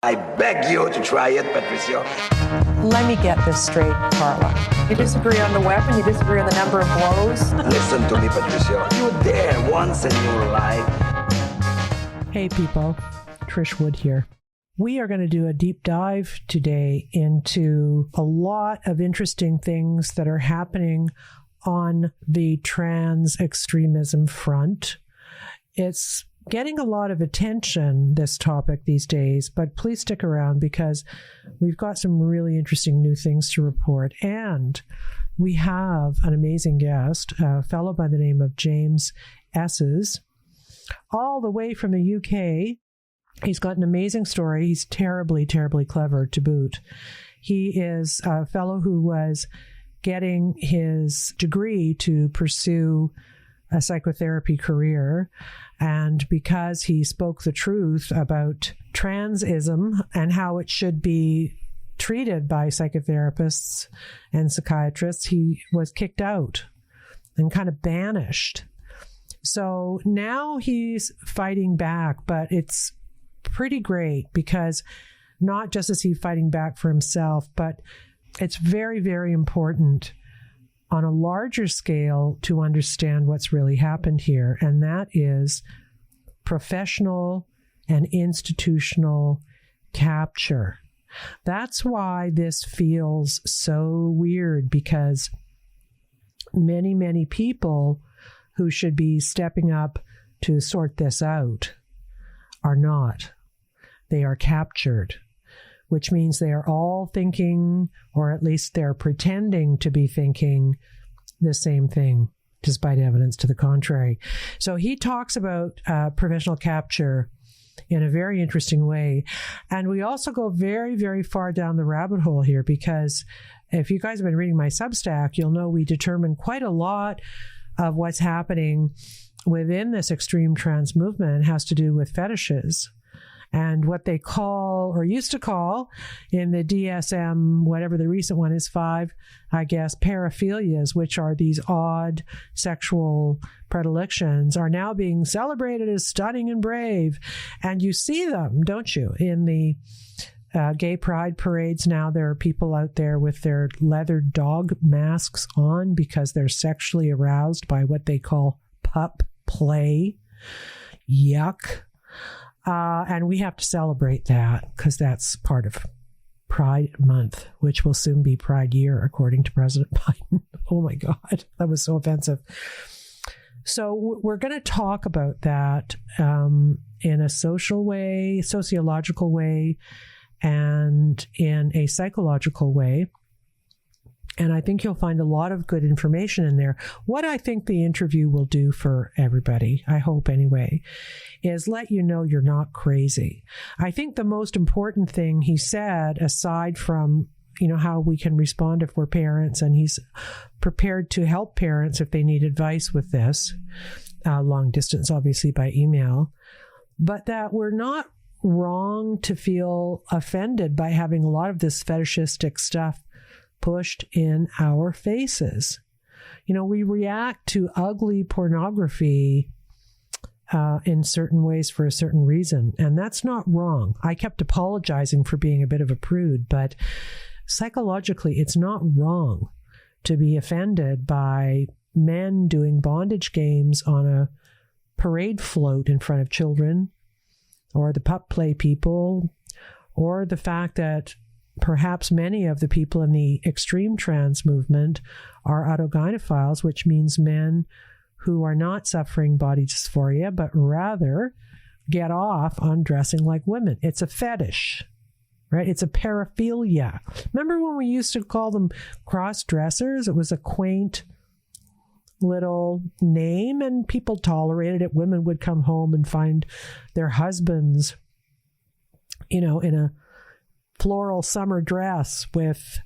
I beg you to try it, Patricia. Let me get this straight, Carla. You disagree on the weapon, you disagree on the number of blows. Listen to me, Patricia. You were there once in your life. Hey people, Trish Wood here. We are going to do a deep dive today into a lot of interesting things that are happening on the trans extremism front. It's getting a lot of attention, this topic these days, but please stick around because we've got some really interesting new things to report. And we have an amazing guest, a fellow by the name of James Esses, all the way from the UK. He's got an amazing story. He's terribly, terribly clever to boot. He is a fellow who was getting his degree to pursue a psychotherapy career. And because he spoke the truth about transism and how it should be treated by psychotherapists and psychiatrists, he was kicked out and kind of banished. So now he's fighting back, but it's pretty great because not just is he fighting back for himself, but it's very, very important on a larger scale to understand what's really happened here, and that is professional and institutional capture. That's why this feels so weird, because many, many people who should be stepping up to sort this out are not. They are captured, which means they are all thinking, or at least they're pretending to be thinking, the same thing, despite evidence to the contrary. So he talks about professional capture in a very interesting way. And we also go very, very far down the rabbit hole here, because if you guys have been reading my Substack, you'll know we determine quite a lot of what's happening within this extreme trans movement has to do with fetishes. And what they call, or used to call, in the DSM, whatever the recent one is, 5, I guess, paraphilias, which are these odd sexual predilections, are now being celebrated as stunning and brave. And you see them, don't you, in the gay pride parades now. There are people out there with their leather dog masks on because they're sexually aroused by what they call pup play. Yuck. And we have to celebrate that because that's part of Pride Month, which will soon be Pride Year, according to President Biden. Oh my God, that was so offensive. So we're going to talk about that in a social way, sociological way, and in a psychological way. And I think you'll find a lot of good information in there. What I think the interview will do for everybody, I hope anyway, is let you know you're not crazy. I think the most important thing he said, aside from, how we can respond if we're parents, and he's prepared to help parents if they need advice with this, long distance, obviously by email, but that we're not wrong to feel offended by having a lot of this fetishistic stuff pushed in our faces. We react to ugly pornography in certain ways for a certain reason, and that's not wrong. I kept apologizing for being a bit of a prude, but psychologically, it's not wrong to be offended by men doing bondage games on a parade float in front of children, or the pup play people, or the fact that perhaps many of the people in the extreme trans movement are autogynephiles, which means men who are not suffering body dysphoria, but rather get off on dressing like women. It's a fetish, right? It's a paraphilia. Remember when we used to call them cross-dressers? It was a quaint little name, and people tolerated it. Women would come home and find their husbands, in a floral summer dress with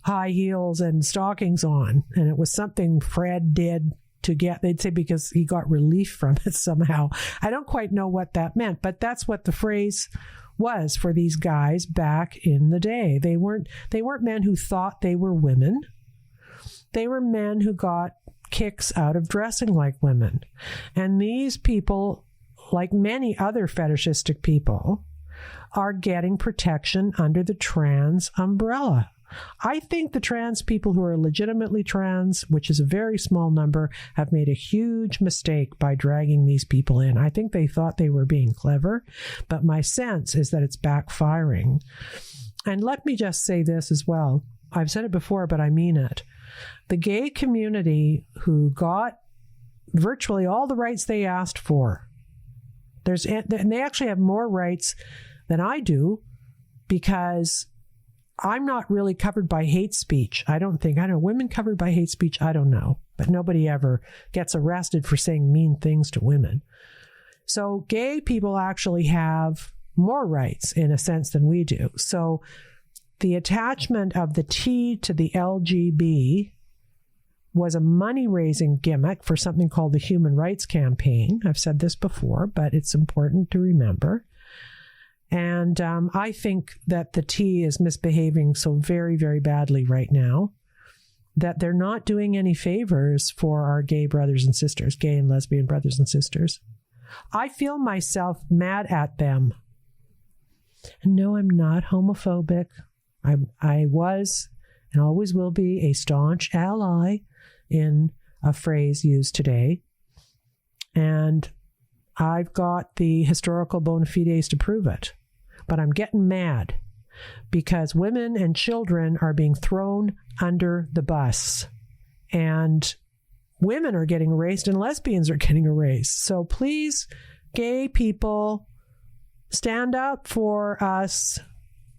high heels and stockings on. And it was something Fred did to get, they'd say, because he got relief from it somehow. I don't quite know what that meant, but that's what the phrase was for these guys back in the day. They weren't men who thought they were women. They were men who got kicks out of dressing like women. And these people, like many other fetishistic people, are getting protection under the trans umbrella. I think the trans people who are legitimately trans, which is a very small number, have made a huge mistake by dragging these people in. I think they thought they were being clever, but my sense is that it's backfiring. And let me just say this as well. I've said it before, but I mean it. The gay community who got virtually all the rights they asked for, and they actually have more rights than I do, because I'm not really covered by hate speech. I don't know. Women covered by hate speech? I don't know. But nobody ever gets arrested for saying mean things to women. So gay people actually have more rights in a sense than we do. So the attachment of the T to the LGB was a money-raising gimmick for something called the Human Rights Campaign. I've said this before, but it's important to remember. And I think that the T is misbehaving so very, very badly right now that they're not doing any favors for our gay brothers and sisters, gay and lesbian brothers and sisters. I feel myself mad at them. And no, I'm not homophobic. I was and always will be a staunch ally in a phrase used today. And I've got the historical bona fides to prove it. But I'm getting mad because women and children are being thrown under the bus. And women are getting erased and lesbians are getting erased. So please, gay people, stand up for us.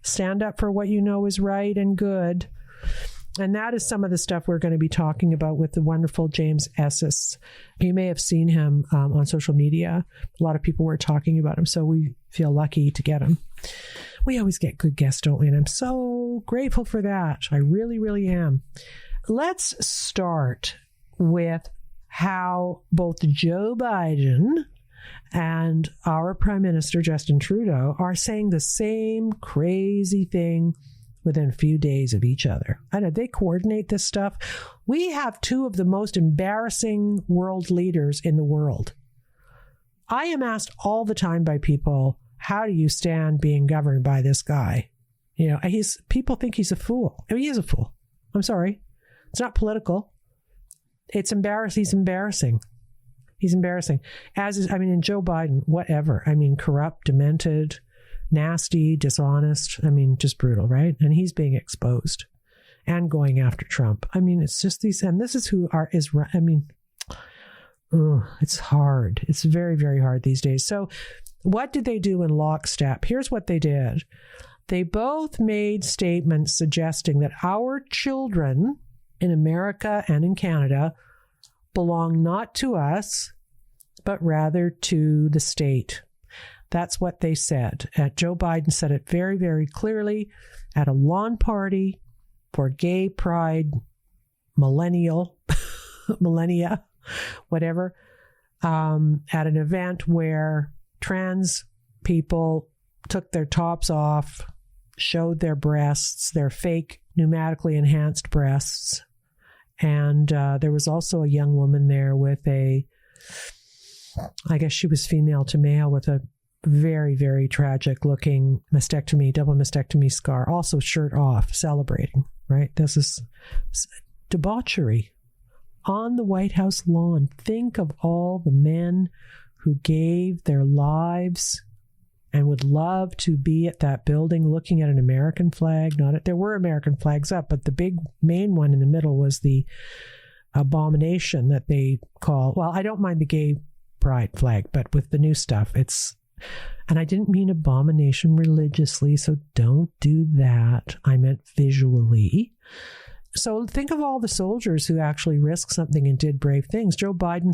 Stand up for what you know is right and good. And that is some of the stuff we're going to be talking about with the wonderful James Esses. You may have seen him on social media. A lot of people were talking about him, so we feel lucky to get him. We always get good guests, don't we? And I'm so grateful for that. I really, really am. Let's start with how both Joe Biden and our Prime Minister, Justin Trudeau, are saying the same crazy thing within a few days of each other. I know they coordinate this stuff. We have two of the most embarrassing world leaders in the world. I am asked all the time by people, how do you stand being governed by this guy? You know, people think he's a fool. I mean, he is a fool. I'm sorry. It's not political. It's embarrassing. He's embarrassing. He's embarrassing. And Joe Biden, whatever. I mean, corrupt, demented, nasty, dishonest. I mean, just brutal, right? And he's being exposed and going after Trump. I mean, it's just these, and this is it's hard. It's very, very hard these days. So what did they do in lockstep? Here's what they did. They both made statements suggesting that our children in America and in Canada belong not to us, but rather to the state. That's what they said. Joe Biden said it very, very clearly at a lawn party for gay pride, millennia, whatever, at an event where trans people took their tops off, showed their breasts, their fake pneumatically enhanced breasts. And there was also a young woman there with I guess she was female to male, with a very, very tragic looking double mastectomy scar, also shirt off, celebrating, right? This is debauchery on the White House lawn. Think of all the men who gave their lives and would love to be at that building looking at an American flag. There were American flags up, but the big main one in the middle was the abomination that they call, well, I don't mind the gay pride flag, but with the new stuff, and I didn't mean abomination religiously, so don't do that. I meant visually. So think of all the soldiers who actually risked something and did brave things. Joe Biden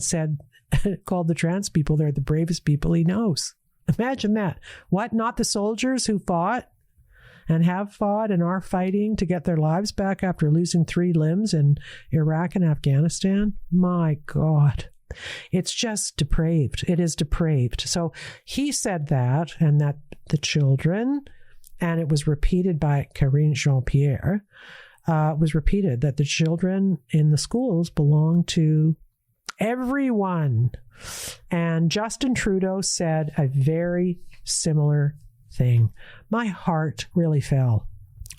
called the trans people, they're the bravest people he knows. Imagine that. What, not the soldiers who fought and have fought and are fighting to get their lives back after losing 3 limbs in Iraq and Afghanistan? My God. It's just depraved. It is depraved. So he said that, and that the children, and it was repeated by Karine Jean-Pierre, was repeated that the children in the schools belong to everyone. And Justin Trudeau said a very similar thing. My heart really fell.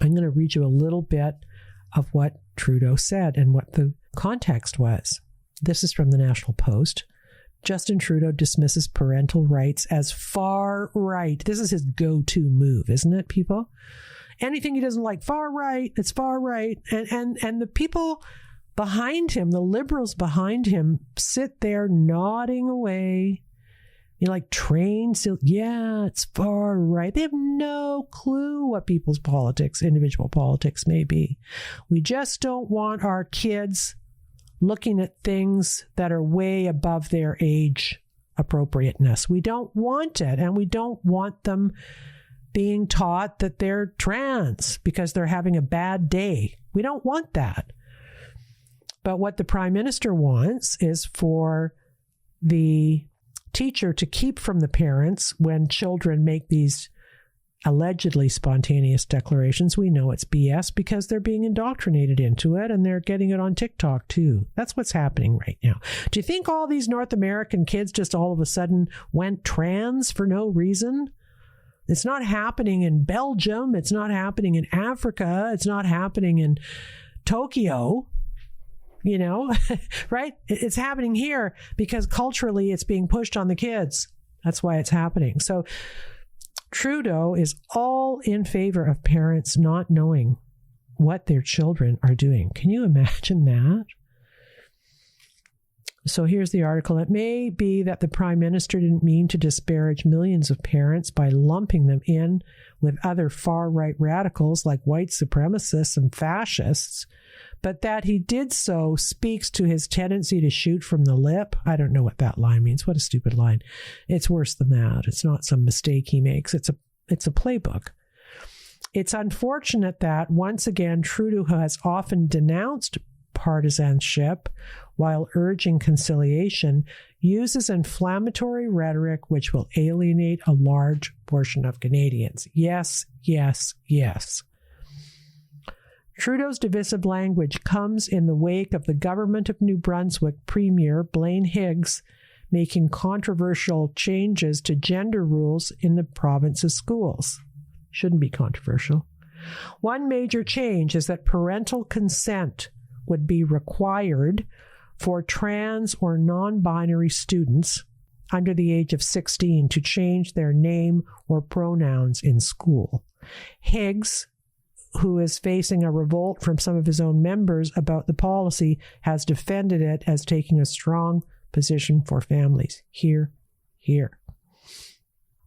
I'm going to read you a little bit of what Trudeau said and what the context was. This is from the National Post. Justin Trudeau dismisses parental rights as far right. This is his go-to move, isn't it, people? Anything he doesn't like, far right, it's far right. And the people behind him, the liberals behind him, sit there nodding away. Like trained, so yeah, it's far right. They have no clue what people's politics, individual politics may be. We just don't want our kids looking at things that are way above their age appropriateness. We don't want it, and we don't want them being taught that they're trans because they're having a bad day. We don't want that. But what the Prime Minister wants is for the teacher to keep from the parents when children make these allegedly spontaneous declarations. We know it's BS because they're being indoctrinated into it, and they're getting it on TikTok too. That's what's happening right now. Do you think all these North American kids just all of a sudden went trans for no reason? It's not happening in Belgium. It's not happening in Africa. It's not happening in Tokyo. Right? It's happening here because culturally it's being pushed on the kids. That's why it's happening. So Trudeau is all in favor of parents not knowing what their children are doing. Can you imagine that? So here's the article. It may be that the Prime Minister didn't mean to disparage millions of parents by lumping them in with other far-right radicals like white supremacists and fascists, but that he did so speaks to his tendency to shoot from the lip. I don't know what that line means. What a stupid line. It's worse than that. It's not some mistake he makes. It's a playbook. It's unfortunate that, once again, Trudeau has often denounced partisanship while urging conciliation, uses inflammatory rhetoric which will alienate a large portion of Canadians. Yes, yes, yes. Trudeau's divisive language comes in the wake of the government of New Brunswick Premier Blaine Higgs making controversial changes to gender rules in the province's schools. Shouldn't be controversial. One major change is that parental consent would be required for trans or non-binary students under the age of 16 to change their name or pronouns in school. Higgs, who is facing a revolt from some of his own members about the policy, has defended it as taking a strong position for families. Here.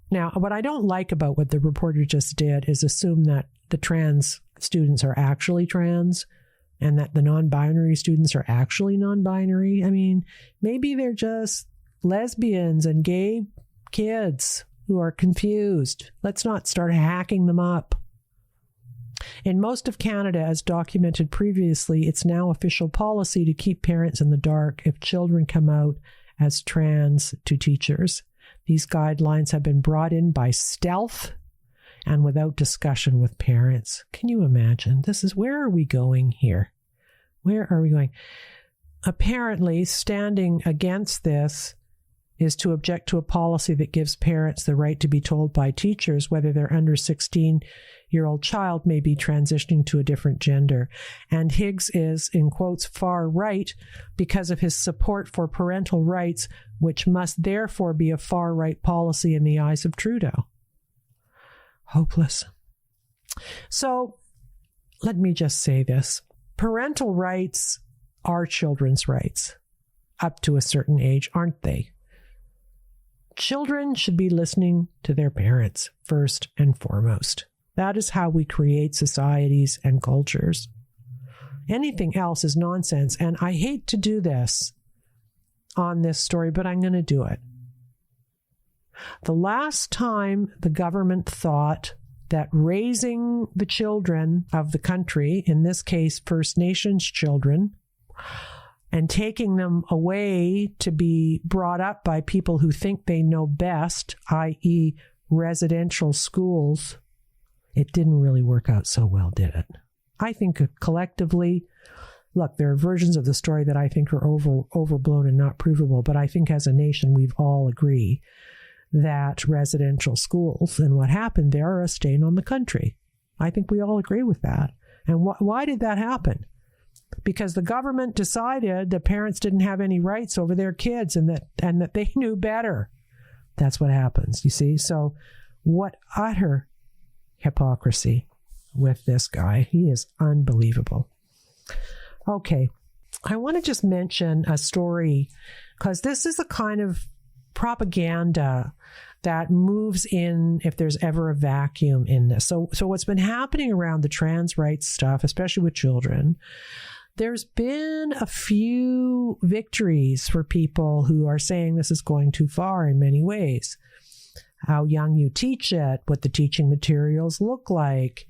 Now, what I don't like about what the reporter just did is assume that the trans students are actually trans and that the non-binary students are actually non-binary. I mean, maybe they're just lesbians and gay kids who are confused. Let's not start hacking them up. In most of Canada, as documented previously, it's now official policy to keep parents in the dark if children come out as trans to teachers. These guidelines have been brought in by stealth and without discussion with parents. Can you imagine? Where are we going here? Where are we going? Apparently, standing against this is to object to a policy that gives parents the right to be told by teachers whether their under 16-year-old child may be transitioning to a different gender. And Higgs is, in quotes, far right because of his support for parental rights, which must therefore be a far right policy in the eyes of Trudeau. Hopeless. So let me just say this. Parental rights are children's rights up to a certain age, aren't they? Children should be listening to their parents first and foremost. That is how we create societies and cultures. Anything else is nonsense, and I hate to do this on this story, but I'm going to do it. The last time the government thought that raising the children of the country, in this case First Nations children, and taking them away to be brought up by people who think they know best, i.e. residential schools, it didn't really work out so well, did it? I think collectively, look, there are versions of the story that I think are overblown and not provable, but I think as a nation we've all agreed that residential schools and what happened there are a stain on the country. I think we all agree with that. And why did that happen? Because the government decided that parents didn't have any rights over their kids and that they knew better. That's what happens, you see? So what utter hypocrisy with this guy. He is unbelievable. Okay, I want to just mention a story because this is a kind of propaganda that moves in if there's ever a vacuum in this. So what's been happening around the trans rights stuff, especially with children, there's been a few victories for people who are saying this is going too far in many ways. How young you teach it, what the teaching materials look like,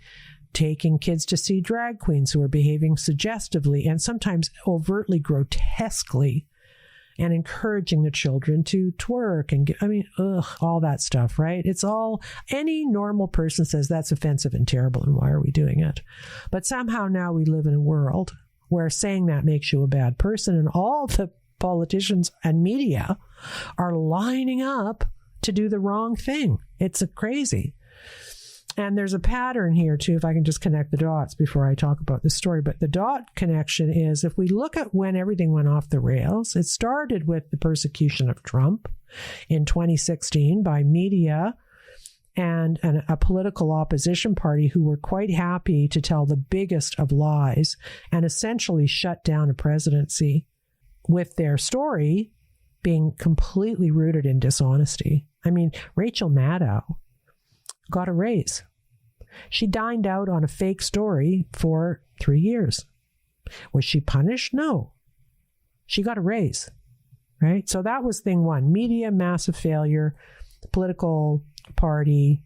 taking kids to see drag queens who are behaving suggestively and sometimes overtly grotesquely, and encouraging the children to twerk and all that stuff, right? It's all, any normal person says that's offensive and terrible and why are we doing it? But somehow now we live in a world where saying that makes you a bad person, and all the politicians and media are lining up to do the wrong thing. It's crazy. And there's a pattern here too, if I can just connect the dots before I talk about this story. But the dot connection is, if we look at when everything went off the rails, it started with the persecution of Trump in 2016 by media and a political opposition party who were quite happy to tell the biggest of lies and essentially shut down a presidency, with their story being completely rooted in dishonesty. I mean, Rachel Maddow got a raise. She dined out on a fake story for 3 years. Was she punished? No. She got a raise, right? So that was thing one. Media, massive failure. Political party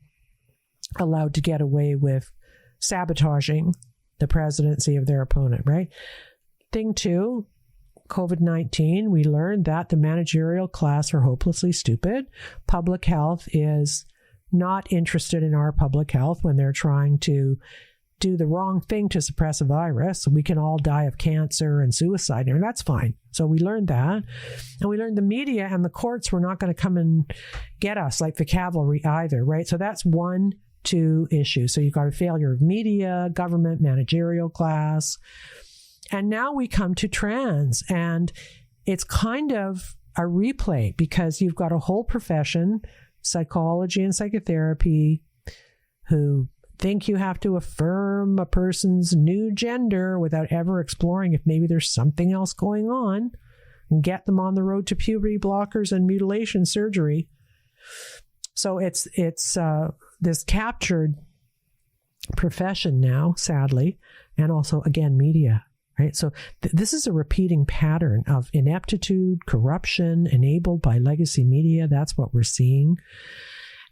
allowed to get away with sabotaging the presidency of their opponent, right? Thing two, COVID-19, we learned that the managerial class are hopelessly stupid. Public health is not interested in our public health when they're trying to do the wrong thing to suppress a virus. We can all die of cancer and suicide, and that's fine. So we learned that. And we learned the media and the courts were not going to come and get us like the cavalry either, right? So that's 1, 2 issues. So you've got a failure of media, government, managerial class. And now we come to trans, and it's kind of a replay because you've got a whole profession, psychology and psychotherapy, who think you have to affirm a person's new gender without ever exploring if maybe there's something else going on, and get them on the road to puberty blockers and mutilation surgery. So it's this captured profession now, sadly, and also, again, media. Right. So this is a repeating pattern of ineptitude, corruption, enabled by legacy media. That's what we're seeing.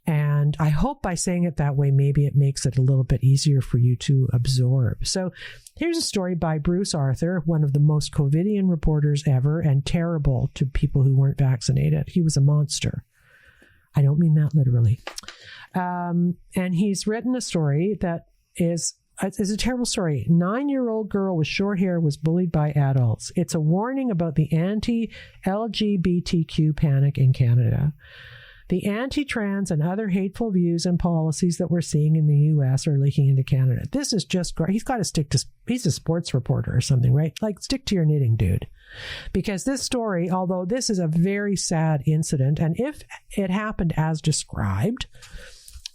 And I hope by saying it that way, maybe it makes it a little bit easier for you to absorb. So here's a story by Bruce Arthur, one of the most COVIDian reporters ever, and terrible to people who weren't vaccinated. He was a monster. I don't mean that literally. And he's written a story that is... It's a terrible story. 9-year-old girl with short hair was bullied by adults. It's a warning about the anti-LGBTQ panic in Canada. The anti-trans and other hateful views and policies that we're seeing in the U.S. are leaking into Canada. This is just great. He's got to stick to, he's a sports reporter or something, right? Like, stick to your knitting, dude. Because this story, although this is a very sad incident, and if it happened as described,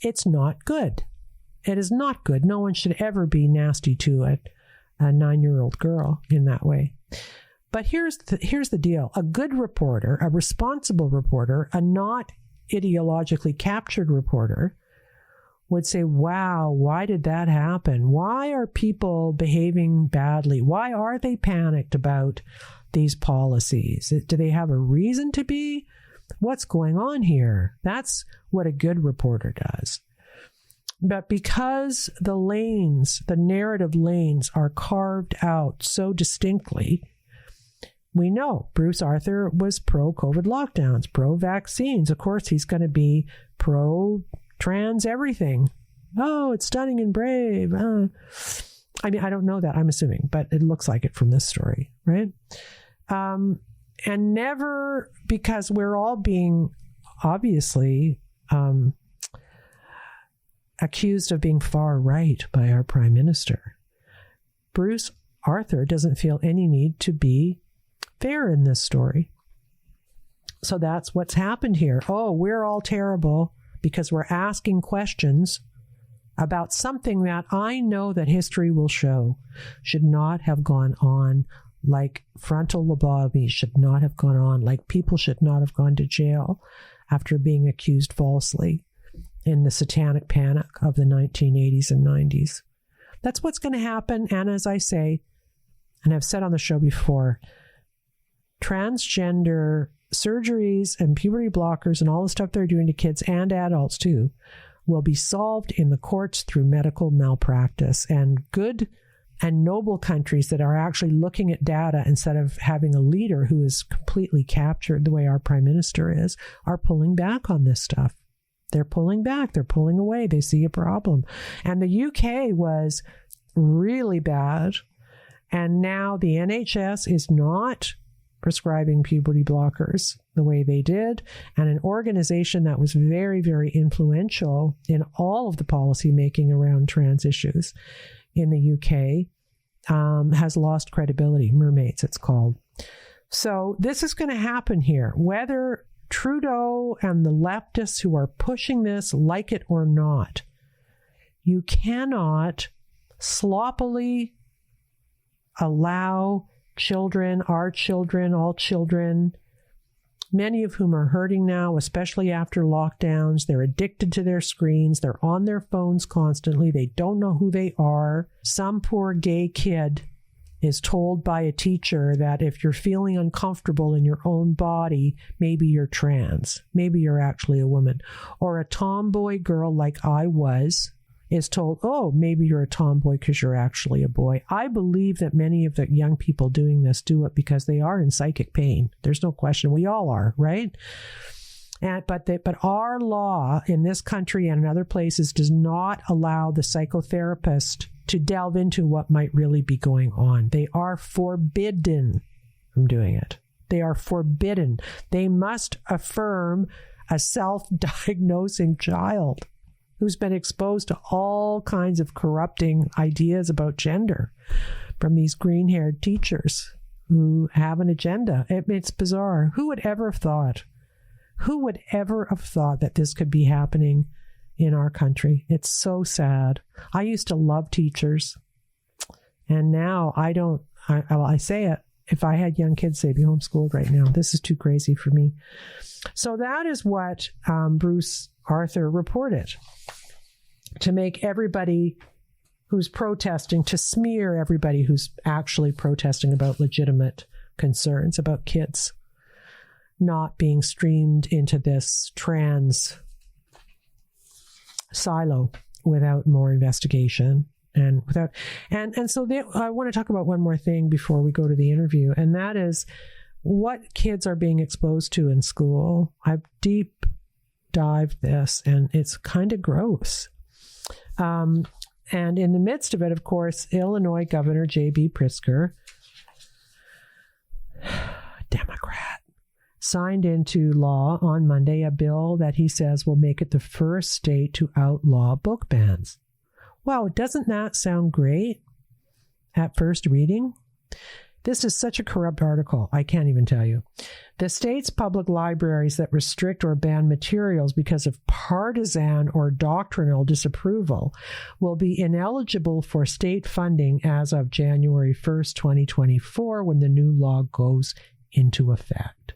it's not good. It is not good. No one should ever be nasty to a 9-year-old girl in that way. But here's the deal. A good reporter, a responsible reporter, a not ideologically captured reporter would say, wow, why did that happen? Why are people behaving badly? Why are they panicked about these policies? Do they have a reason to be? What's going on here? That's what a good reporter does. But because the lanes, the narrative lanes, are carved out so distinctly, we know Bruce Arthur was pro-COVID lockdowns, pro-vaccines. Of course, he's going to be pro-trans everything. Oh, it's stunning and brave. I mean, I don't know that. I'm assuming, but it looks like it from this story, right? And never, because we're all being obviously accused of being far right by our Prime Minister. Bruce Arthur doesn't feel any need to be fair in this story. So that's what's happened here. Oh, we're all terrible because we're asking questions about something that I know that history will show should not have gone on, like frontal lobotomy should not have gone on, like people should not have gone to jail after being accused falsely in the satanic panic of the 1980s and 90s. That's what's going to happen. And as I say, and I've said on the show before, transgender surgeries and puberty blockers and all the stuff they're doing to kids and adults too will be solved in the courts through medical malpractice. And good and noble countries that are actually looking at data instead of having a leader who is completely captured the way our Prime Minister is, are pulling back on this stuff. They're pulling back. They're pulling away. They see a problem. And the UK was really bad. And now the NHS is not prescribing puberty blockers the way they did. And an organization that was very, very influential in all of the policy making around trans issues in the UK has lost credibility. Mermaids, it's called. So this is going to happen here, whether Trudeau and the leftists who are pushing this like it or not. You cannot sloppily allow children, our children, all children, many of whom are hurting now, especially after lockdowns. They're addicted to their screens. They're on their phones constantly. They don't know who they are. Some poor gay kid is told by a teacher that if you're feeling uncomfortable in your own body, maybe you're trans. Maybe you're actually a woman. Or a tomboy girl like I was is told, oh, maybe you're a tomboy because you're actually a boy. I believe that many of the young people doing this do it because they are in psychic pain. There's no question. We all are, right? But our law in this country and in other places does not allow the psychotherapist to delve into what might really be going on. They are forbidden from doing it. They are forbidden. They must affirm a self-diagnosing child who's been exposed to all kinds of corrupting ideas about gender from these green-haired teachers who have an agenda. It's bizarre. Who would ever have thought? Who would ever have thought that this could be happening in our country? It's so sad. I used to love teachers, and now I don't. I say it. If I had young kids, they'd be homeschooled right now. This is too crazy for me. So that is what Bruce Arthur reported, to make everybody who's protesting, to smear everybody who's actually protesting about legitimate concerns about kids not being streamed into this trans silo without more investigation and without so I want to talk about one more thing before we go to the interview, and that is what kids are being exposed to in school. I've deep dived this, and it's kind of gross. And in the midst of it, of course, Illinois Governor J.B. Pritzker, Democrat, signed into law on Monday a bill that he says will make it the first state to outlaw book bans. Wow, doesn't that sound great at first reading? This is such a corrupt article, I can't even tell you. The state's public libraries that restrict or ban materials because of partisan or doctrinal disapproval will be ineligible for state funding as of January 1st, 2024, when the new law goes into effect.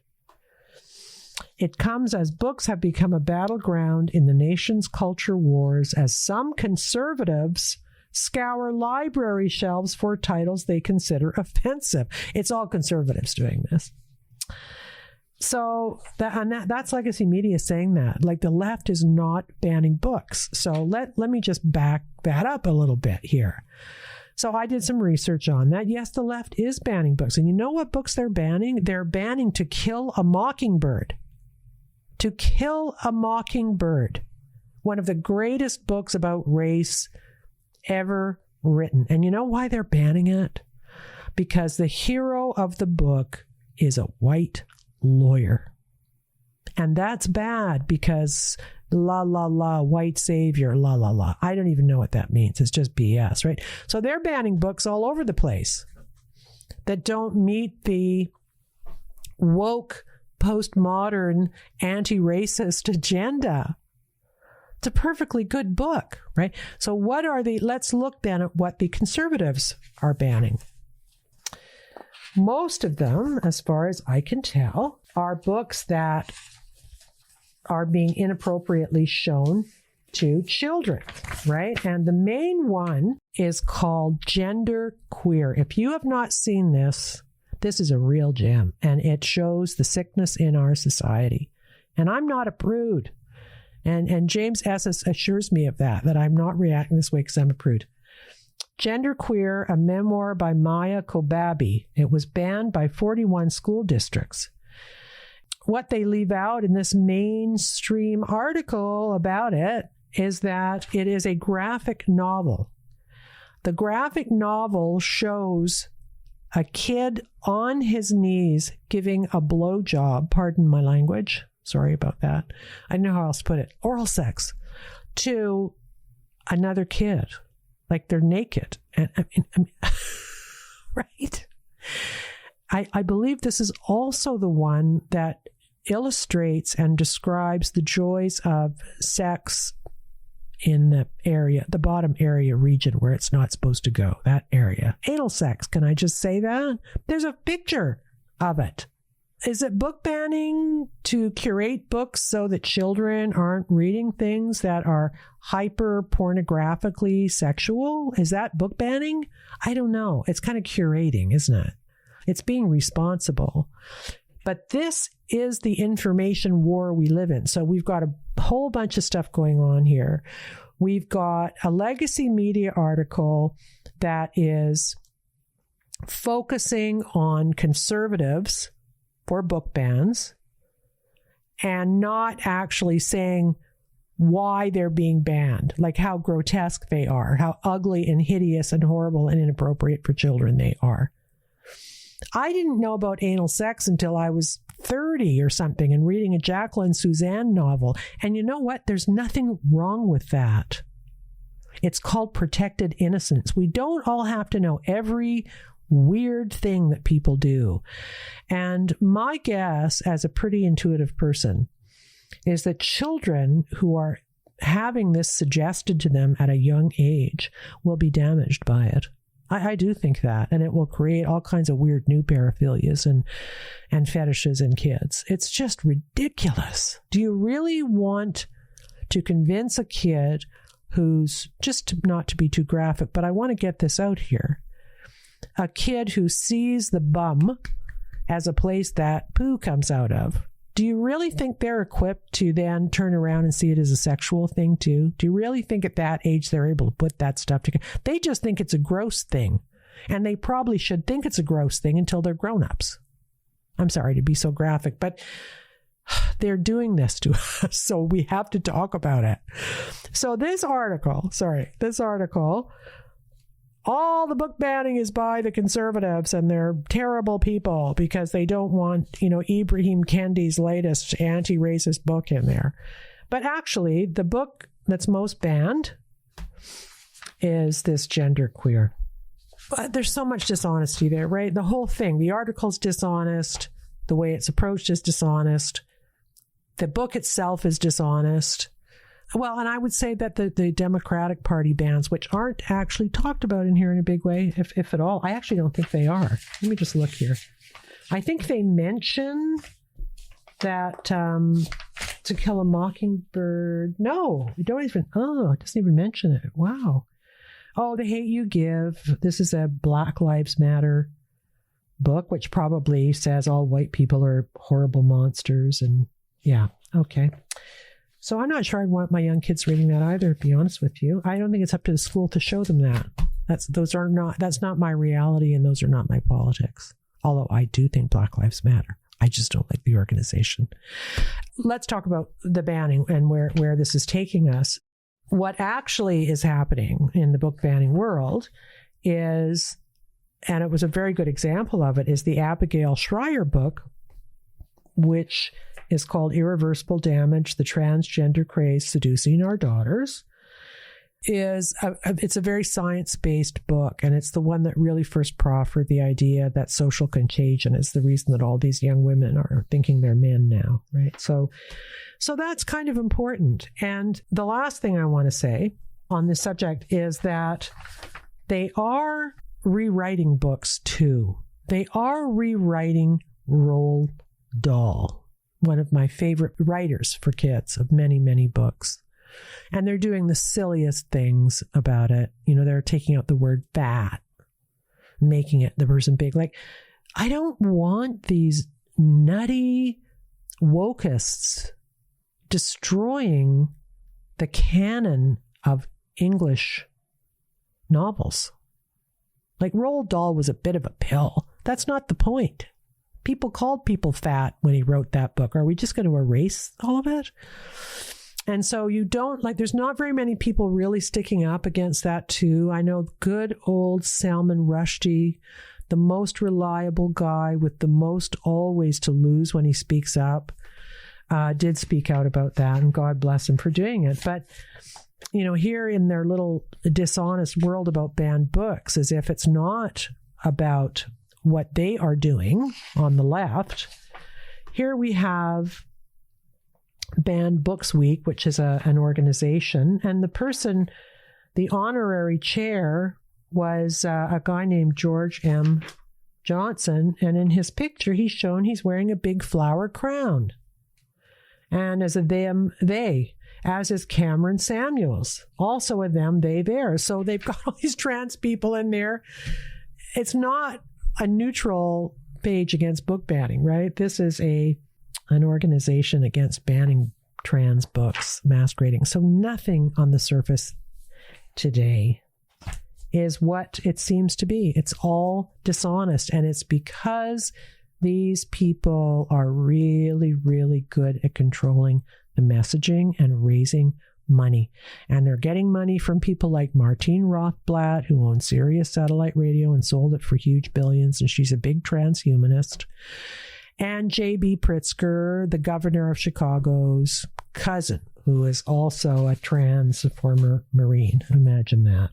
It comes as books have become a battleground in the nation's culture wars as some conservatives scour library shelves for titles they consider offensive. It's all conservatives doing this. So that's Legacy Media saying that. Like, the left is not banning books. So let me just back that up a little bit here. So I did some research on that. Yes, the left is banning books. And you know what books they're banning? They're banning To Kill a Mockingbird. To Kill a Mockingbird. One of the greatest books about race ever written. And you know why they're banning it? Because the hero of the book is a white lawyer. And that's bad because la, la, la, white savior, la, la, la. I don't even know what that means. It's just BS, right? So they're banning books all over the place that don't meet the woke, postmodern, anti-racist agenda. It's a perfectly good book, right? So let's look then at what the conservatives are banning. Most of them, as far as I can tell, are books that are being inappropriately shown to children, right? And the main one is called Gender Queer. If you have not seen this, this is a real gem, and it shows the sickness in our society. And I'm not a prude. And James Esses assures me of that I'm not reacting this way because I'm a prude. Gender Queer, a memoir by Maya Kobabe. It was banned by 41 school districts. What they leave out in this mainstream article about it is that it is a graphic novel. The graphic novel shows a kid on his knees giving a blowjob, pardon my language, sorry about that, I don't know how else to put it, oral sex, to another kid. Like they're naked. And I mean right? I believe this is also the one that illustrates and describes the joys of sex in the area, the bottom area region where it's not supposed to go, that area. Anal sex, can I just say that? There's a picture of it. Is it book banning to curate books so that children aren't reading things that are hyper pornographically sexual? Is that book banning? I don't know. It's kind of curating, isn't it? It's being responsible. But this is the information war we live in. So we've got a whole bunch of stuff going on here. We've got a legacy media article that is focusing on conservatives for book bans and not actually saying why they're being banned, like how grotesque they are, how ugly and hideous and horrible and inappropriate for children they are. I didn't know about anal sex until I was 30 or something and reading a Jacqueline Suzanne novel. And you know what? There's nothing wrong with that. It's called protected innocence. We don't all have to know every weird thing that people do. And my guess, as a pretty intuitive person, is that children who are having this suggested to them at a young age will be damaged by it. I do think that, and it will create all kinds of weird new paraphilias and fetishes in kids. It's just ridiculous. Do you really want to convince a kid who's, just not to be too graphic, but I want to get this out here, a kid who sees the bum as a place that poo comes out of, do you really think they're equipped to then turn around and see it as a sexual thing too? Do you really think at that age they're able to put that stuff together? They just think it's a gross thing. And they probably should think it's a gross thing until they're grown-ups. I'm sorry to be so graphic, but they're doing this to us, so we have to talk about it. So this article, all the book banning is by the conservatives, and they're terrible people because they don't want, Ibrahim Kendi's latest anti-racist book in there. But actually, the book that's most banned is this Gender Queer. But there's so much dishonesty there, right? The whole thing, the article's dishonest. The way it's approached is dishonest. The book itself is dishonest. Well, and I would say that the Democratic Party bans, which aren't actually talked about in here in a big way, if at all, I actually don't think they are. Let me just look here. I think they mention that To Kill a Mockingbird. No, it doesn't even mention it. Wow. Oh, The Hate You Give. This is a Black Lives Matter book, which probably says all white people are horrible monsters. And yeah, okay. So I'm not sure I'd want my young kids reading that either, to be honest with you. I don't think it's up to the school to show them that. That's not my reality, and those are not my politics. Although I do think Black Lives Matter. I just don't like the organization. Let's talk about the banning and where this is taking us. What actually is happening in the book banning world is, and it was a very good example of it, is the Abigail Schreier book, which is called Irreversible Damage, The Transgender Craze Seducing Our Daughters. It's a very science-based book, and it's the one that really first proffered the idea that social contagion is the reason that all these young women are thinking they're men now, right? So that's kind of important. And the last thing I want to say on this subject is that they are rewriting books too. They are rewriting Roald Dahl, one of my favorite writers for kids of many, many books. And they're doing the silliest things about it. You know, they're taking out the word fat, making it the person big. Like, I don't want these nutty wokeists destroying the canon of English novels. Like, Roald Dahl was a bit of a pill. That's not the point. People called people fat when he wrote that book. Are we just going to erase all of it? And so there's not very many people really sticking up against that too. I know good old Salman Rushdie, the most reliable guy with the most always to lose when he speaks up, did speak out about that, and God bless him for doing it. But, you know, here in their little dishonest world about banned books, as if it's not about what they are doing on the left, here we have Banned Books Week, which is an organization, and the honorary chair was a guy named George M. Johnson, and in his picture he's shown he's wearing a big flower crown. And as a they, as is Cameron Samuels, also a them, they, theirs. So they've got all these trans people in there. It's not a neutral page against book banning, right? This is an organization against banning trans books, masquerading. So nothing on the surface today is what it seems to be. It's all dishonest. And it's because these people are really, really good at controlling the messaging and raising money. And they're getting money from people like Martine Rothblatt, who owns Sirius Satellite Radio and sold it for huge billions. And she's a big transhumanist. And J.B. Pritzker, the governor of Chicago's cousin, who is also a trans former Marine. Imagine that.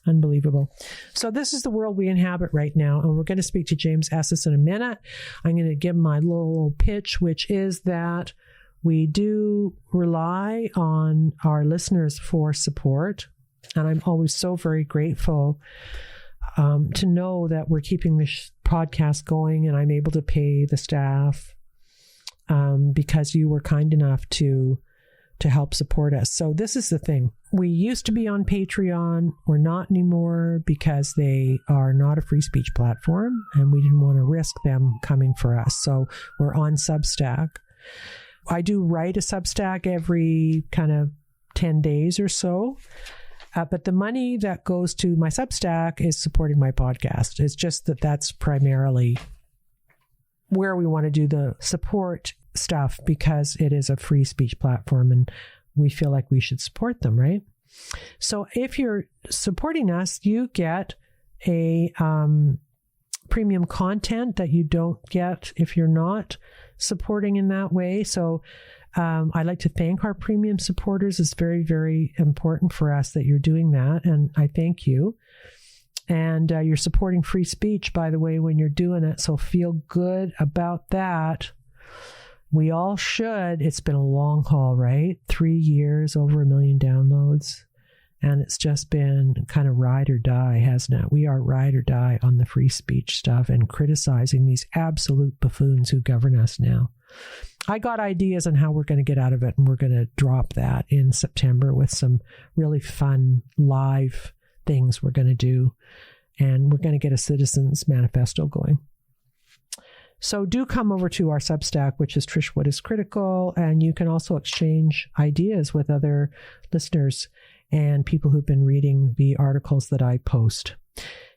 Unbelievable. So this is the world we inhabit right now, and we're going to speak to James Esses in a minute. I'm going to give my little pitch, which is that we do rely on our listeners for support, and I'm always so very grateful to know that we're keeping this podcast going and I'm able to pay the staff because you were kind enough to help support us. So this is the thing. We used to be on Patreon. We're not anymore because they are not a free speech platform and we didn't want to risk them coming for us. So we're on Substack. I do write a Substack every kind of 10 days or so. But the money that goes to my Substack is supporting my podcast. It's just that that's primarily where we want to do the support stuff because it is a free speech platform and we feel like we should support them, right? So if you're supporting us, you get a premium content that you don't get if you're not supporting in that way. So I'd like to thank our premium supporters. It's very, very important for us that you're doing that, and I thank you. And you're supporting free speech, by the way, when you're doing it, so feel good about that. We all should. It's been a long haul, right? 3 years, over 1 million downloads, and it's just been kind of ride or die, hasn't it? We are ride or die on the free speech stuff and criticizing these absolute buffoons who govern us now. I got ideas on how we're going to get out of it, and we're going to drop that in September with some really fun live things we're going to do, and we're going to get a citizens manifesto going. So do come over to our Substack, which is Trish Wood is Critical, and you can also exchange ideas with other listeners and people who've been reading the articles that I post.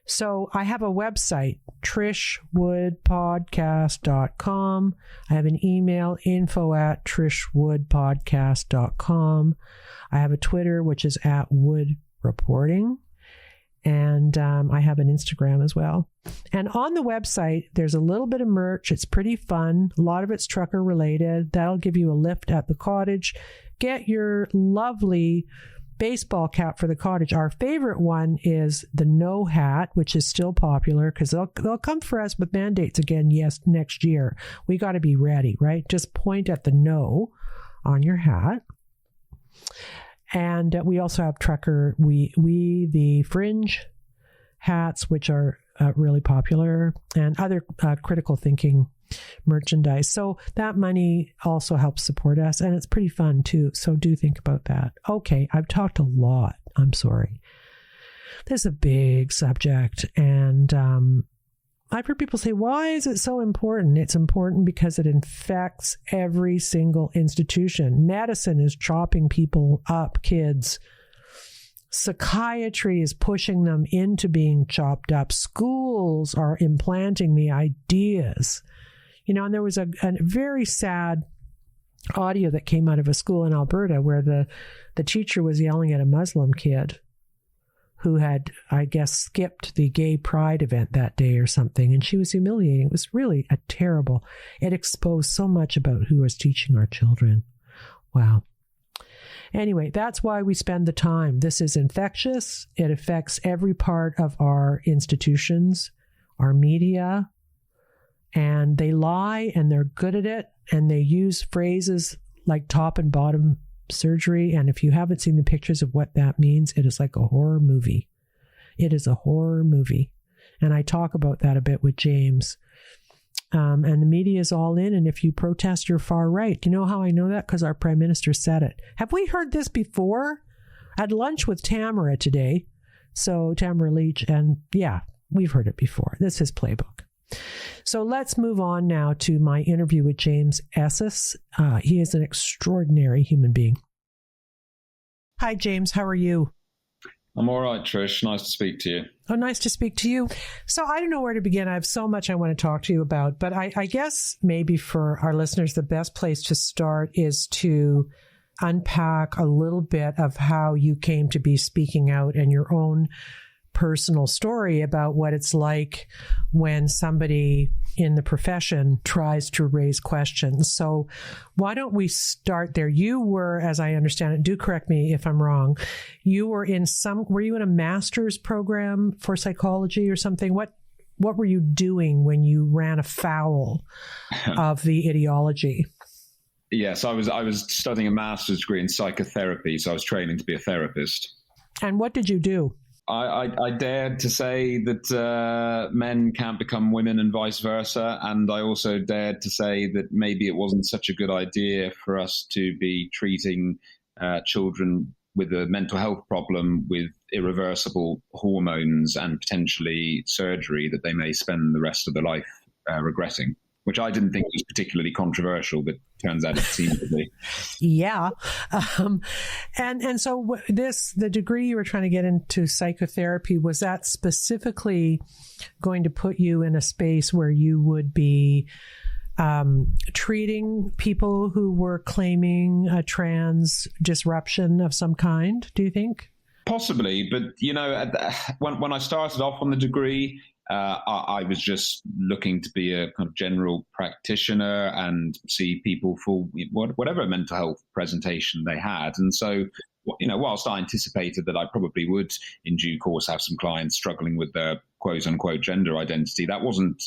So I have a website, trishwoodpodcast.com. I have an email, info@trishwoodpodcast.com. I have a Twitter, which is @woodreporting. And I have an Instagram as well. And on the website, there's a little bit of merch. It's pretty fun. A lot of it's trucker related. That'll give you a lift at the cottage. Get your lovely baseball cap for the cottage. Our favorite one is the no hat, which is still popular because they'll come for us with mandates again, next year. We got to be ready, right? Just point at the no on your hat. And we also have trucker, the fringe hats, which are really popular, and other critical thinking merchandise. So that money also helps support us, and it's pretty fun too. So do think about that. Okay, I've talked a lot. I'm sorry. This is a big subject, and I've heard people say, why is it so important? It's important because it infects every single institution. Medicine is chopping people up, kids. Psychiatry is pushing them into being chopped up. Schools are implanting the ideas. And there was a very sad audio that came out of a school in Alberta where the teacher was yelling at a Muslim kid who had, I guess, skipped the gay pride event that day or something, and she was humiliating. It was really it exposed so much about who was teaching our children. Wow. Anyway, that's why we spend the time. This is infectious. It affects every part of our institutions, our media, and they lie, and they're good at it, and they use phrases like top and bottom surgery. And if you haven't seen the pictures of what that means, it is like a horror movie. It is a horror movie. And I talk about that a bit with James. And the media is all in. And if you protest, you're far right. You know how I know that? Because our prime minister said it. Have we heard this before? I had lunch with Tamara today. So Tamara Leach. And yeah, we've heard it before. This is playbook. So let's move on now to my interview with James Esses. He is an extraordinary human being. Hi, James. How are you? I'm all right, Trish. Nice to speak to you. Oh, nice to speak to you. So I don't know where to begin. I have so much I want to talk to you about, but I guess maybe for our listeners, the best place to start is to unpack a little bit of how you came to be speaking out and your own personal story about what it's like when somebody in the profession tries to raise questions. So why don't we start there? You were, as I understand it, do correct me if I'm wrong, were you in a master's program for psychology or something? What were you doing when you ran afoul of the ideology? Yes, I was studying a master's degree in psychotherapy, so I was training to be a therapist. And what did you do? I dared to say that men can't become women and vice versa. And I also dared to say that maybe it wasn't such a good idea for us to be treating children with a mental health problem with irreversible hormones and potentially surgery that they may spend the rest of their life regretting, which I didn't think was particularly controversial, but turns out it seemed to be. Yeah. And so the degree you were trying to get into psychotherapy, was that specifically going to put you in a space where you would be treating people who were claiming a trans disruption of some kind, do you think? Possibly, but when I started off on the degree, I was just looking to be a kind of general practitioner and see people for whatever mental health presentation they had. And so, whilst I anticipated that I probably would in due course have some clients struggling with their quote unquote gender identity, that wasn't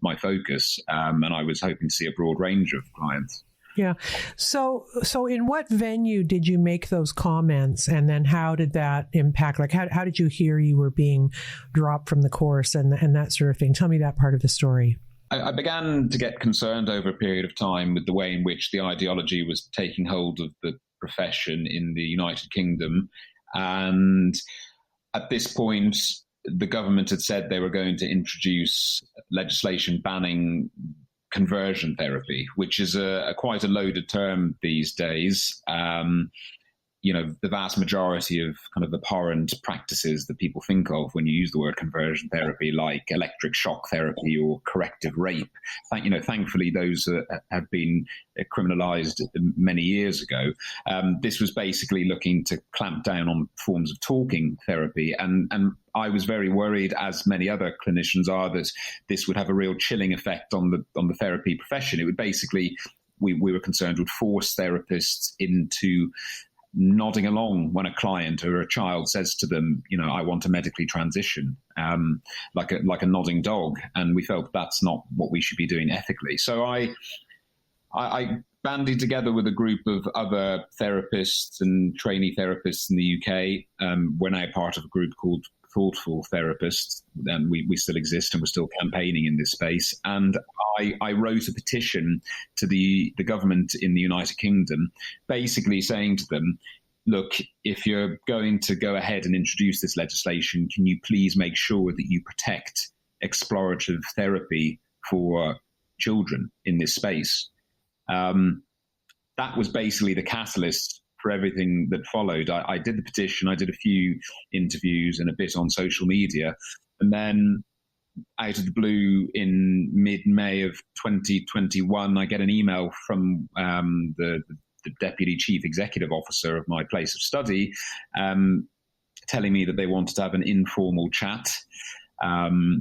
my focus. And I was hoping to see a broad range of clients. Yeah. So in what venue did you make those comments, and then how did that impact? Like, how did you hear you were being dropped from the course and that sort of thing? Tell me that part of the story. I began to get concerned over a period of time with the way in which the ideology was taking hold of the profession in the United Kingdom. And at this point, the government had said they were going to introduce legislation banning conversion therapy, which is quite a loaded term these days. the vast majority of kind of abhorrent practices that people think of when you use the word conversion therapy, like electric shock therapy or corrective rape, thankfully those have been criminalized many years ago. This was basically looking to clamp down on forms of talking therapy. And I was very worried, as many other clinicians are, that this would have a real chilling effect on the therapy profession. It would basically, we were concerned, would force therapists into nodding along when a client or a child says to them, I want to medically transition, like a nodding dog. And we felt that's not what we should be doing ethically. So I bandied together with a group of other therapists and trainee therapists in the UK. We're now part of a group called Thoughtful Therapists, and we still exist, and we're still campaigning in this space. And I wrote a petition to the government in the United Kingdom, basically saying to them, look, if you're going to go ahead and introduce this legislation, can you please make sure that you protect explorative therapy for children in this space? That was basically the catalyst for everything that followed. I did the petition, I did a few interviews and a bit on social media, and then out of the blue in mid-May of 2021, I get an email from the Deputy Chief Executive Officer of my place of study telling me that they wanted to have an informal chat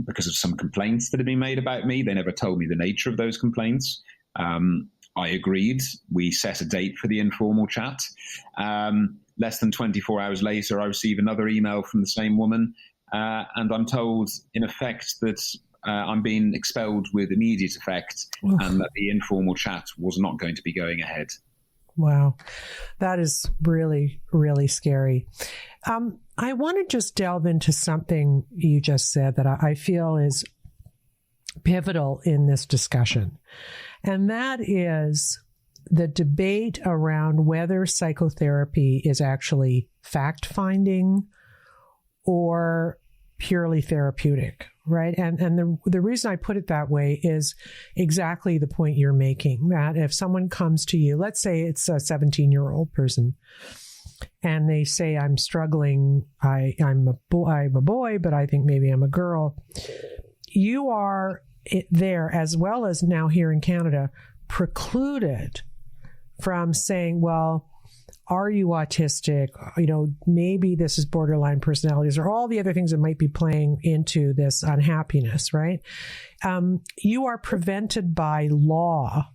because of some complaints that had been made about me. They never told me the nature of those complaints. I agreed. We set a date for the informal chat. Less than 24 hours later, I receive another email from the same woman, and I'm told, in effect, that I'm being expelled with immediate effect. Oof. And that the informal chat was not going to be going ahead. Wow. That is really, really scary. I want to just delve into something you just said that I feel is pivotal in this discussion. And that is the debate around whether psychotherapy is actually fact-finding or purely therapeutic, right? And the reason I put it that way is exactly the point you're making, that if someone comes to you, let's say it's a 17-year-old person, and they say, I'm struggling, I'm a boy, but I think maybe I'm a girl. You are there, as well as now here in Canada, precluded from saying, well, are you autistic? Maybe this is borderline personalities, or all the other things that might be playing into this unhappiness, right? You are prevented by law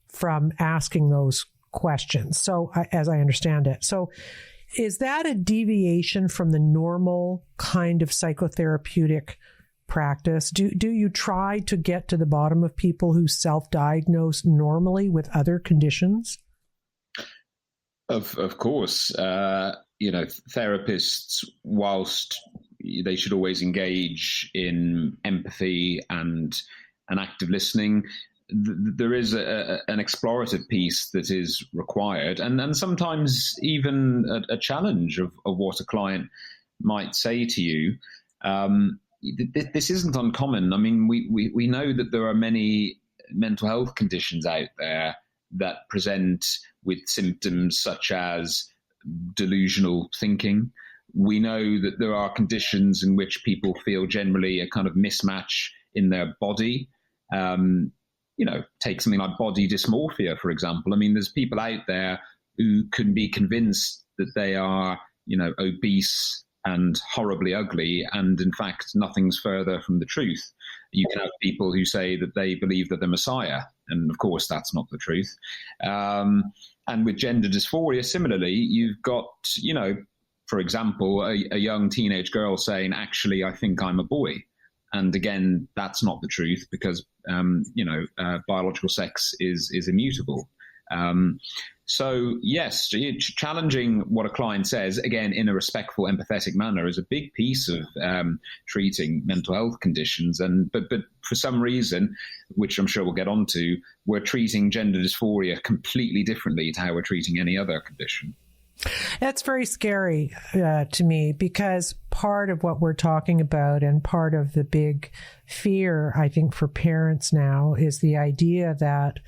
from asking those questions. So, as I understand it. So, is that a deviation from the normal kind of psychotherapeutic practice? Do you try to get to the bottom of people who self-diagnose normally with other conditions? Of course, therapists, whilst they should always engage in empathy and active listening, there is an explorative piece that is required, and sometimes even a challenge of what a client might say to you. This isn't uncommon. I mean, we know that there are many mental health conditions out there that present with symptoms such as delusional thinking. We know that there are conditions in which people feel generally a kind of mismatch in their body. Take something like body dysmorphia, for example. I mean, there's people out there who can be convinced that they are, obese and horribly ugly, and in fact, nothing's further from the truth. You can have people who say that they believe that they're Messiah, and of course, that's not the truth. And with gender dysphoria, similarly, you've got, for example, a young teenage girl saying, actually, I think I'm a boy. And again, that's not the truth, because, biological sex is immutable. So, yes, challenging what a client says, again, in a respectful, empathetic manner, is a big piece of treating mental health conditions. But for some reason, which I'm sure we'll get onto, we're treating gender dysphoria completely differently to how we're treating any other condition. That's very scary to me, because part of what we're talking about, and part of the big fear, I think, for parents now, is the idea that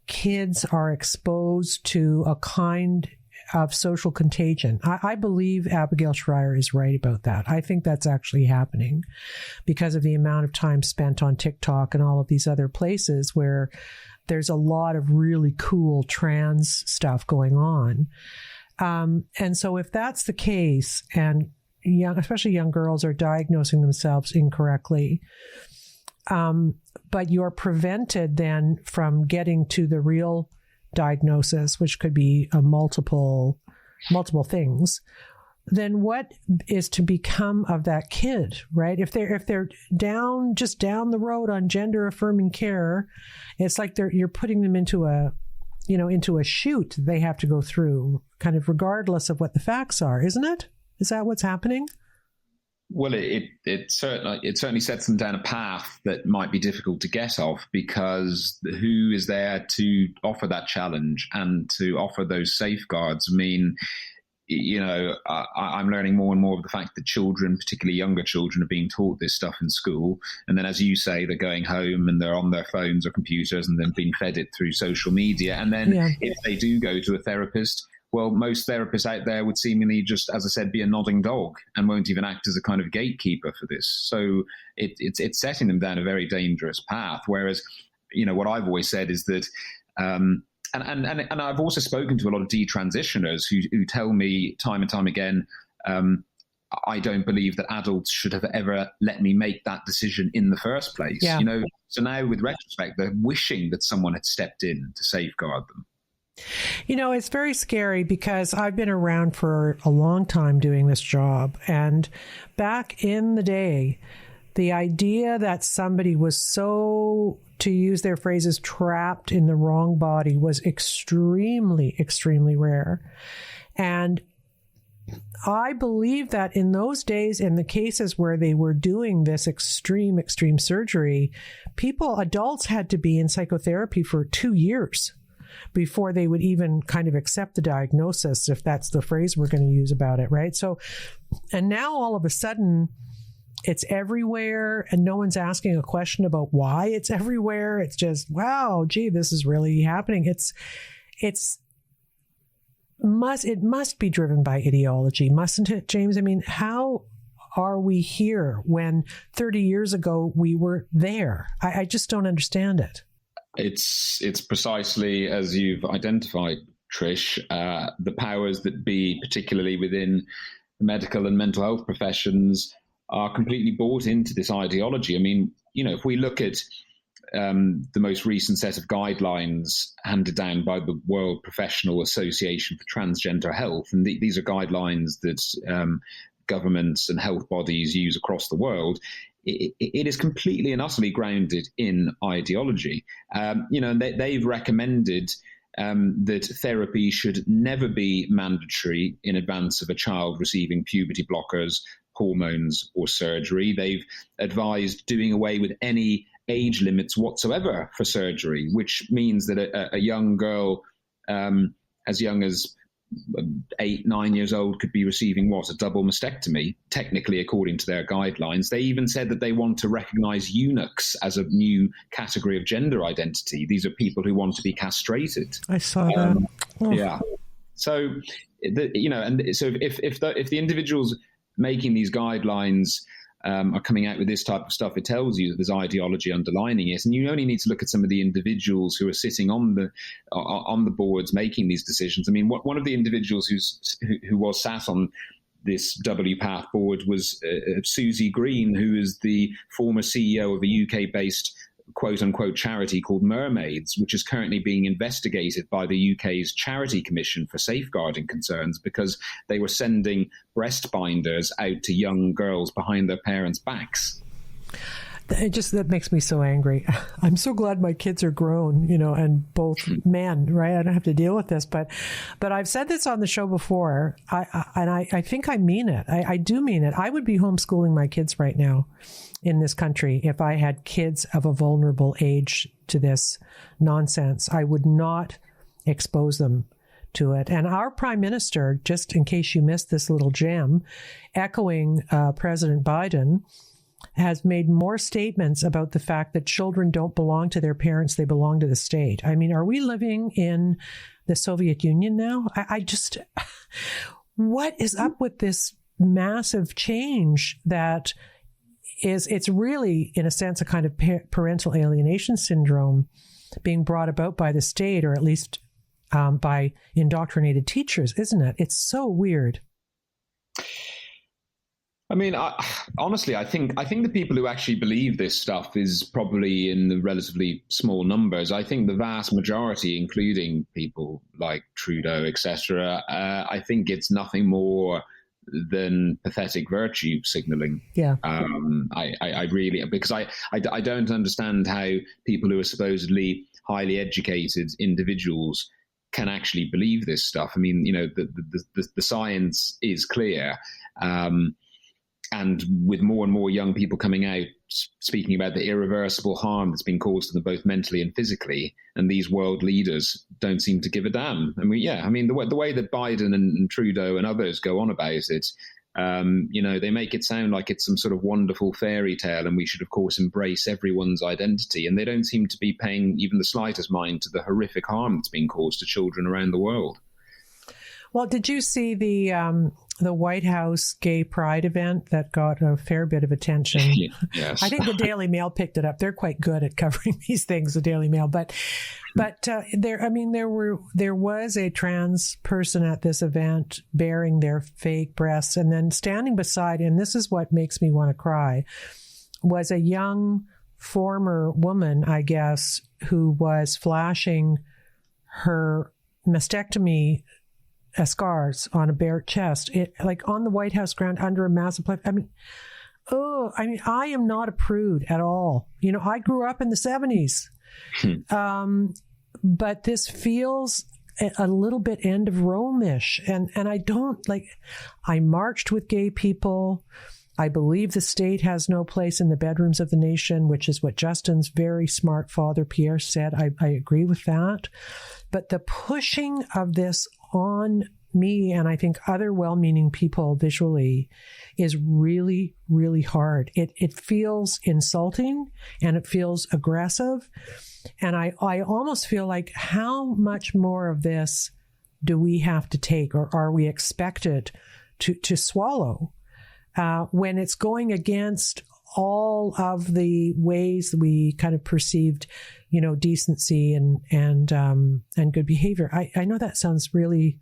kids are exposed to a kind of social contagion. I believe Abigail Schreier is right about that. I think that's actually happening because of the amount of time spent on TikTok and all of these other places where there's a lot of really cool trans stuff going on. And so if that's the case, and especially young girls are diagnosing themselves incorrectly, but you're prevented then from getting to the real diagnosis, which could be multiple things, then what is to become of that kid, right? If they're just down the road on gender affirming care, it's like you're putting them into a chute they have to go through, kind of regardless of what the facts are, isn't it? Is that what's happening? Well, it certainly sets them down a path that might be difficult to get off, because who is there to offer that challenge and to offer those safeguards? I mean, I'm learning more and more of the fact that children, particularly younger children, are being taught this stuff in school. And then, as you say, they're going home and they're on their phones or computers and then being fed it through social media. And then if they do go to a therapist, well, most therapists out there would seemingly just, as I said, be a nodding dog and won't even act as a kind of gatekeeper for this. So it's setting them down a very dangerous path. Whereas, what I've always said is that, and I've also spoken to a lot of detransitioners who tell me time and time again, I don't believe that adults should have ever let me make that decision in the first place. Yeah. So now with retrospect, they're wishing that someone had stepped in to safeguard them. It's very scary because I've been around for a long time doing this job. And back in the day, the idea that somebody was so, to use their phrases, trapped in the wrong body was extremely, extremely rare. And I believe that in those days, in the cases where they were doing this extreme surgery, adults had to be in psychotherapy for 2 years before they would even kind of accept the diagnosis, if that's the phrase we're going to use about it, right? So, and now all of a sudden, it's everywhere, and no one's asking a question about why it's everywhere. It's just, wow, gee, this is really happening. It must be driven by ideology, mustn't it, James? I mean, how are we here when 30 years ago we were there? I just don't understand it. It's precisely as you've identified, Trish. The powers that be, particularly within the medical and mental health professions, are completely bought into this ideology. I mean, if we look at the most recent set of guidelines handed down by the World Professional Association for Transgender Health, and these are guidelines that governments and health bodies use across the world, it is completely and utterly grounded in ideology. And they've recommended that therapy should never be mandatory in advance of a child receiving puberty blockers, hormones, or surgery. They've advised doing away with any age limits whatsoever for surgery, which means that a young girl as young as 8, 9 years old could be receiving a double mastectomy, technically, according to their guidelines. They even said that they want to recognize eunuchs as a new category of gender identity. These are people who want to be castrated. I saw that. Yeah. So, if the individuals making these guidelines are coming out with this type of stuff, it tells you that there's ideology underlining it. And you only need to look at some of the individuals who are sitting on the boards making these decisions. I mean, one of the individuals who was sat on this WPATH board was Susie Green, who is the former CEO of a UK-based quote-unquote charity called Mermaids, which is currently being investigated by the UK's Charity Commission for safeguarding concerns because they were sending breast binders out to young girls behind their parents' backs. That makes me so angry. I'm so glad my kids are grown, and both men, right? I don't have to deal with this, but I've said this on the show before, I think I mean it. I do mean it. I would be homeschooling my kids right now in this country if I had kids of a vulnerable age to this nonsense. I would not expose them to it. And our prime minister, just in case you missed this little gem, echoing President Biden, has made more statements about the fact that children don't belong to their parents, they belong to the state. I mean, are we living in the Soviet Union now. I just, what is up with this massive change that it's really, in a sense, a kind of parental alienation syndrome being brought about by the state, or at least by indoctrinated teachers, isn't it? It's so weird. I mean, honestly, I think the people who actually believe this stuff is probably in the relatively small numbers. I think the vast majority, including people like Trudeau, etc., I think it's nothing more than pathetic virtue signaling. Yeah. I really, because I don't understand how people who are supposedly highly educated individuals can actually believe this stuff. I mean, the science is clear. And with more and more young people coming out speaking about the irreversible harm that's been caused to them both mentally and physically, and these world leaders don't seem to give a damn. I mean, the way that Biden and Trudeau and others go on about it, they make it sound like it's some sort of wonderful fairy tale, and we should, of course, embrace everyone's identity. And they don't seem to be paying even the slightest mind to the horrific harm that's being caused to children around the world. Well, did you see the White House gay pride event that got a fair bit of attention? Yes. I think the Daily Mail picked it up. They're quite good at covering these things, the Daily Mail. But there was a trans person at this event bearing their fake breasts, and then standing beside, and this is what makes me want to cry, was a young former woman, I guess, who was flashing her mastectomy scars on a bare chest, like on the White House ground under a massive plate. I mean, I am not a prude at all. I grew up in the 70s. But this feels a little bit end of Rome-ish. And I don't I marched with gay people. I believe the state has no place in the bedrooms of the nation, which is what Justin's very smart father, Pierre, said. I agree with that. But the pushing of this on me, and I think other well-meaning people visually, is really, really hard. It feels insulting, and it feels aggressive. And I almost feel like, how much more of this do we have to take, or are we expected to swallow when it's going against all of the ways we kind of perceived, decency and good behavior? I know that sounds really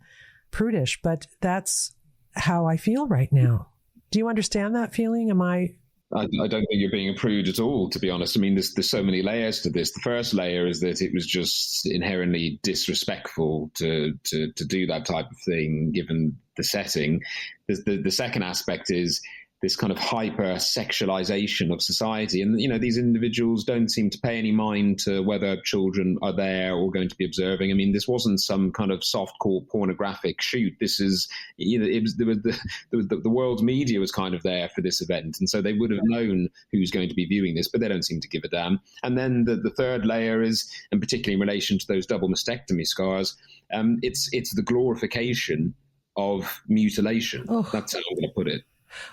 prudish, but that's how I feel right now. Do you understand that feeling? I don't think you're being a prude at all, to be honest. I mean, there's so many layers to this. The first layer is that it was just inherently disrespectful to do that type of thing, given the setting. The second aspect is this kind of hyper sexualization of society. And, these individuals don't seem to pay any mind to whether children are there or going to be observing. I mean, this wasn't some kind of softcore pornographic shoot. This is, the world's media was kind of there for this event. And so they would have known who's going to be viewing this, but they don't seem to give a damn. And then the third layer is, and particularly in relation to those double mastectomy scars, it's the glorification of mutilation. Oh. That's how I'm going to put it.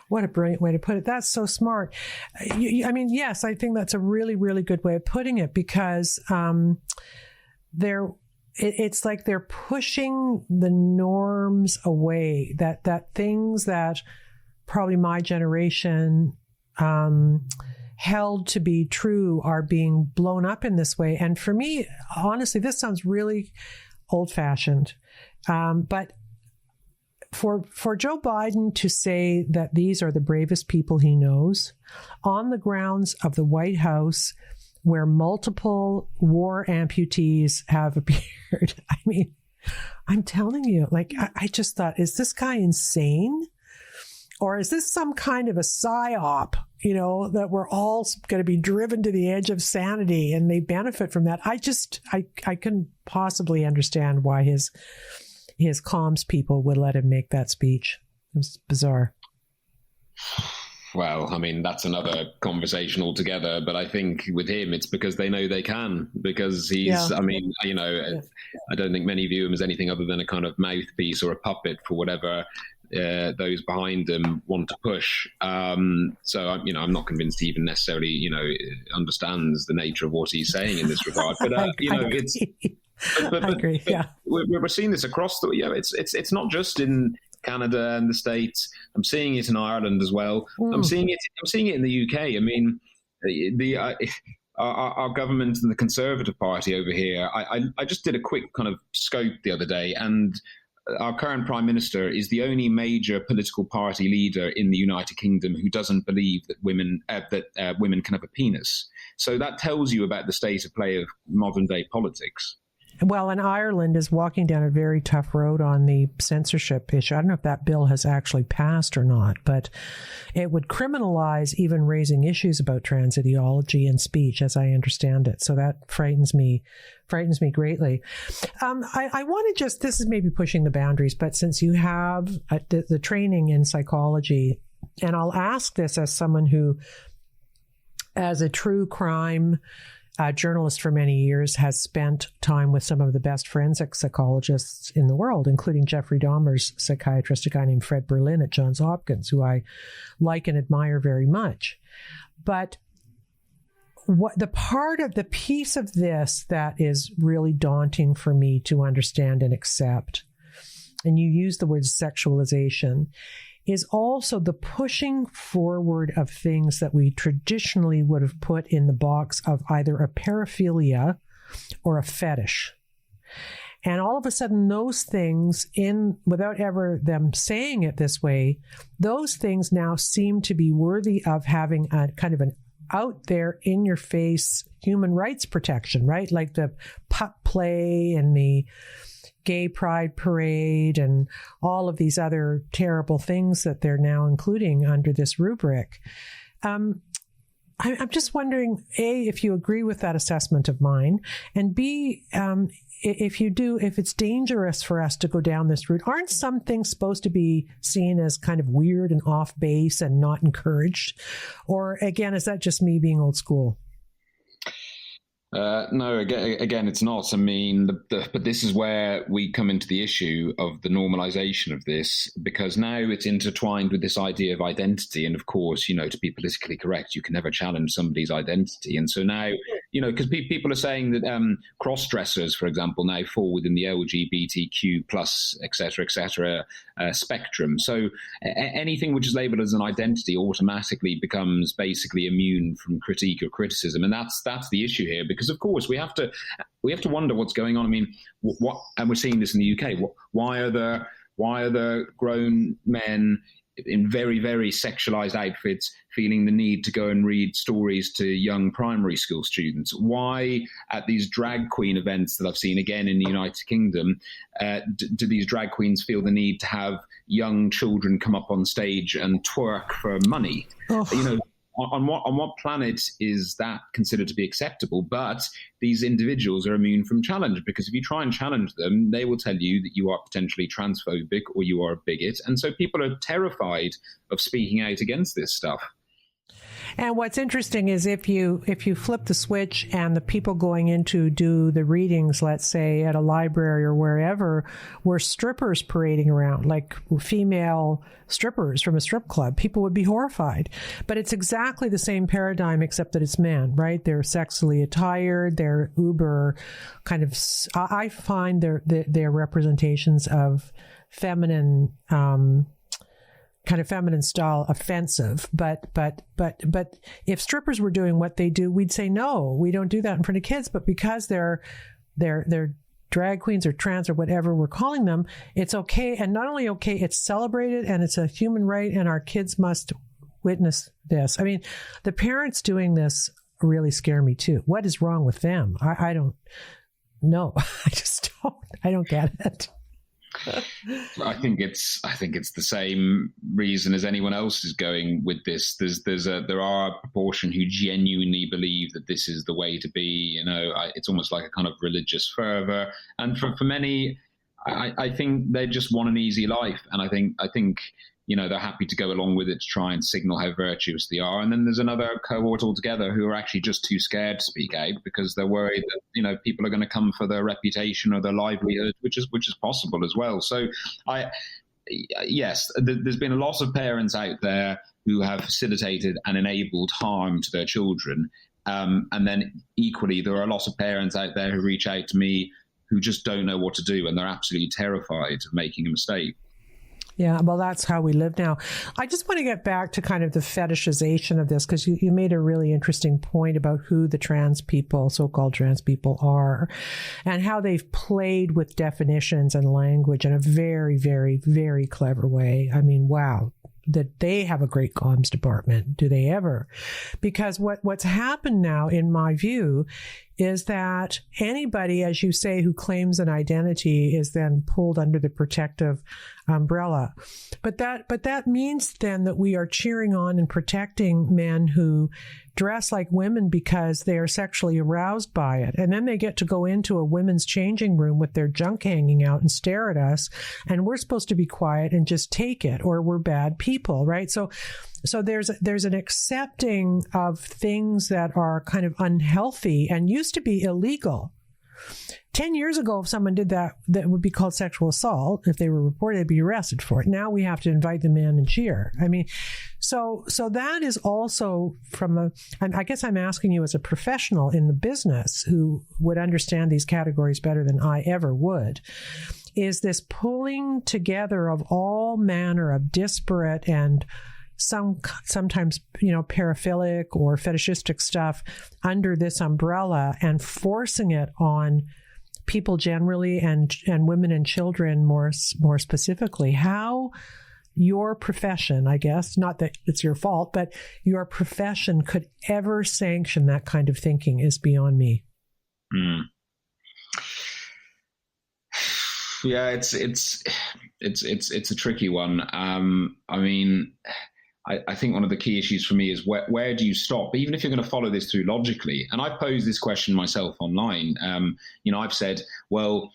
What a brilliant way to put it. That's so smart. Yes, I think that's a really, really good way of putting it, because it's like they're pushing the norms away, that things that probably my generation held to be true are being blown up in this way. And for me, honestly, this sounds really old-fashioned. But for Joe Biden to say that these are the bravest people he knows on the grounds of the White House, where multiple war amputees have appeared, I mean, I'm telling you, I just thought, is this guy insane? Or is this some kind of a psyop, that we're all going to be driven to the edge of sanity and they benefit from that? I couldn't possibly understand why his comms people would let him make that speech. It was bizarre. Well, I mean, that's another conversation altogether. But I think with him, it's because they know they can, because he's, yeah. I mean, I don't think many view him as anything other than a kind of mouthpiece or a puppet for whatever those behind him want to push. So, I'm not convinced he even necessarily, understands the nature of what he's saying in this regard. But, I agree. Yeah, we're seeing this across the. It's not just in Canada and the States. I'm seeing it in Ireland as well. I'm seeing it in the UK. I mean, our government and the Conservative Party over here. I just did a quick kind of scope the other day, and our current Prime Minister is the only major political party leader in the United Kingdom who doesn't believe that women can have a penis. So that tells you about the state of play of modern day politics. Well, and Ireland is walking down a very tough road on the censorship issue. I don't know if that bill has actually passed or not, but it would criminalize even raising issues about trans ideology and speech, as I understand it. So that frightens me greatly. I want to just, this is maybe pushing the boundaries, but since you have the training in psychology, and I'll ask this as someone who, as a true crime journalist for many years, has spent time with some of the best forensic psychologists in the world, including Jeffrey Dahmer's psychiatrist, a guy named Fred Berlin at Johns Hopkins, who I like and admire very much. But what the piece of this that is really daunting for me to understand and accept, and you use the word sexualization, is also the pushing forward of things that we traditionally would have put in the box of either a paraphilia or a fetish. And all of a sudden, those things, without ever them saying it this way, those things now seem to be worthy of having a kind of an out there in your face human rights protection, right? Like the pup play and the gay pride parade and all of these other terrible things that they're now including under this rubric. I'm just wondering, A, if you agree with that assessment of mine, and B, if you do, if it's dangerous for us to go down this route. Aren't some things supposed to be seen as kind of weird and off base and not encouraged? Or again, is that just me being old school? No, again, it's not. I mean, but this is where we come into the issue of the normalization of this, because now it's intertwined with this idea of identity. And of course, to be politically correct, you can never challenge somebody's identity. And so now, because people are saying that cross-dressers, for example, now fall within the LGBTQ plus, et cetera, spectrum. So anything which is labeled as an identity automatically becomes basically immune from critique or criticism. And that's the issue here, because of course we have to wonder what's going on. I mean, and we're seeing this in the UK. Why are the grown men in very, very sexualized outfits feeling the need to go and read stories to young primary school students? Why at these drag queen events that I've seen again in the United Kingdom, do these drag queens feel the need to have young children come up on stage and twerk for money? Oh. On what planet is that considered to be acceptable? But these individuals are immune from challenge, because if you try and challenge them, they will tell you that you are potentially transphobic or you are a bigot. And so people are terrified of speaking out against this stuff. And what's interesting is if you flip the switch and the people going in to do the readings, let's say at a library or wherever, were strippers parading around, like female strippers from a strip club, people would be horrified. But it's exactly the same paradigm, except that it's men, right? They're sexually attired, they're uber kind of, I find their representations of feminine, kind of feminine style offensive, but if strippers were doing what they do, we'd say no, we don't do that in front of kids. But because they're drag queens or trans or whatever we're calling them, it's okay. And not only okay, it's celebrated and it's a human right, and our kids must witness this. I mean, the parents doing this really scare me too. What is wrong with them? I don't know. I don't get it. I think it's the same reason as anyone else is going with this. There are a proportion who genuinely believe that this is the way to be. It's almost like a kind of religious fervor, and for many, I think they just want an easy life, and I think they're happy to go along with it to try and signal how virtuous they are. And then there's another cohort altogether who are actually just too scared to speak out because they're worried that, people are going to come for their reputation or their livelihood, which is possible as well. So yes, there's been a lot of parents out there who have facilitated and enabled harm to their children. And then equally, there are a lot of parents out there who reach out to me who just don't know what to do, and they're absolutely terrified of making a mistake. Yeah, well, that's how we live now. I just want to get back to kind of the fetishization of this, because you made a really interesting point about who the trans people, so-called trans people, are, and how they've played with definitions and language in a very, very, very clever way. I mean, wow, that they have a great comms department. Do they ever? Because what's happened now, in my view, is that anybody, as you say, who claims an identity is then pulled under the protective umbrella. But that means then that we are cheering on and protecting men who dress like women because they are sexually aroused by it. And then they get to go into a women's changing room with their junk hanging out and stare at us. And we're supposed to be quiet and just take it, or we're bad people, right? So there's an accepting of things that are kind of unhealthy and used to be illegal. 10 years ago, if someone did that, that would be called sexual assault. If they were reported, they'd be arrested for it. Now we have to invite them in and cheer. I mean, so that is also I guess I'm asking you as a professional in the business who would understand these categories better than I ever would, is this pulling together of all manner of disparate and sometimes, paraphilic or fetishistic stuff under this umbrella, and forcing it on people generally and women and children more specifically. How your profession, I guess, not that it's your fault, but your profession could ever sanction that kind of thinking is beyond me. Yeah, it's a tricky one. I mean, I think one of the key issues for me is where do you stop, even if you're going to follow this through logically? And I've posed this question myself online. I've said, well,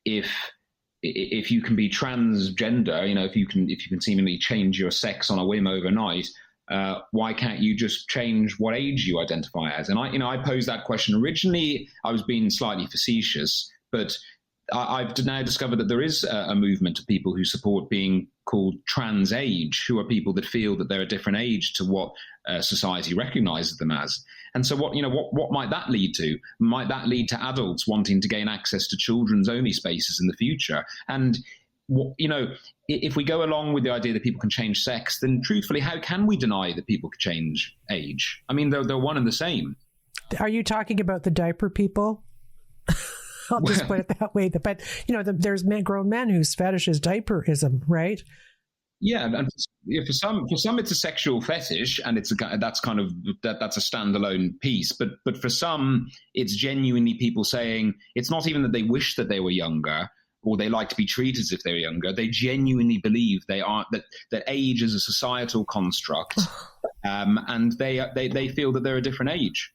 if you can be transgender, if you can seemingly change your sex on a whim overnight, why can't you just change what age you identify as? And I posed that question originally. I was being slightly facetious, but I've now discovered that there is a movement of people who support being called trans age, who are people that feel that they're a different age to what society recognizes them as. And so what might that lead to? Might that lead to adults wanting to gain access to children's only spaces in the future? And if we go along with the idea that people can change sex, then truthfully, how can we deny that people can change age? I mean, they're one and the same. Are you talking about the diaper people? I'll just put it that way. But, there's grown men whose fetish is diaperism, right? Yeah, and for some it's a sexual fetish, and that's a standalone piece. But for some, it's genuinely people saying it's not even that they wish that they were younger or they like to be treated as if they were younger. They genuinely believe they are that age is a societal construct, and they feel that they're a different age.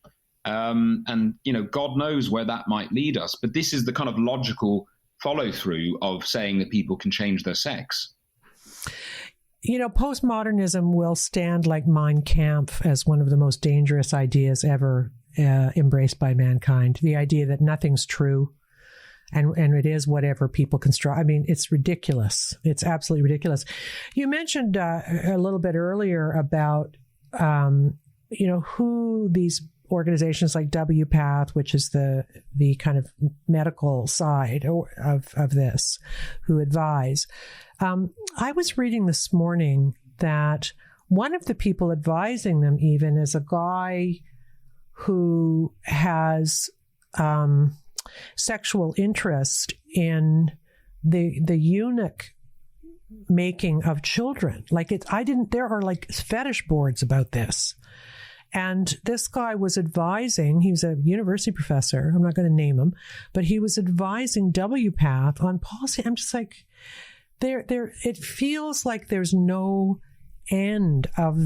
And God knows where that might lead us. But this is the kind of logical follow through of saying that people can change their sex. Postmodernism will stand like Mein Kampf as one of the most dangerous ideas ever embraced by mankind. The idea that nothing's true and it is whatever people construct. I mean, it's ridiculous. It's absolutely ridiculous. You mentioned a little bit earlier about, who these organizations like WPATH, which is the kind of medical side of this, who advise. I was reading this morning that one of the people advising them even is a guy who has sexual interest in the eunuch making of children. There are like fetish boards about this. And this guy was advising, he was a university professor, I'm not going to name him, but he was advising WPATH on policy. I'm just like, it feels like there's no end of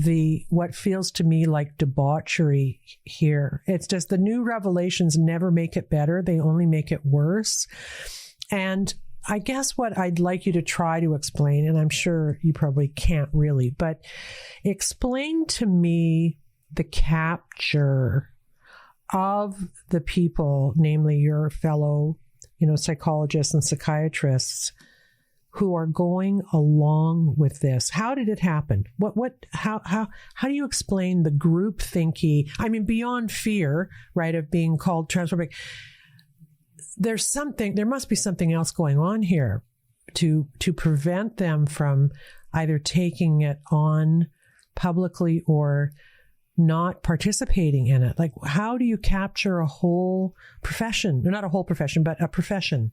what feels to me like debauchery here. It's just the new revelations never make it better. They only make it worse. And I guess what I'd like you to try to explain, and I'm sure you probably can't really, but explain to me the capture of the people, namely your fellow, psychologists and psychiatrists who are going along with this. How did it happen? How do you explain the group thinky? I mean, beyond fear, right, of being called transphobic, there must be something else going on here to prevent them from either taking it on publicly or not participating in it. Like, how do you capture a whole profession? Not a whole profession, but a profession.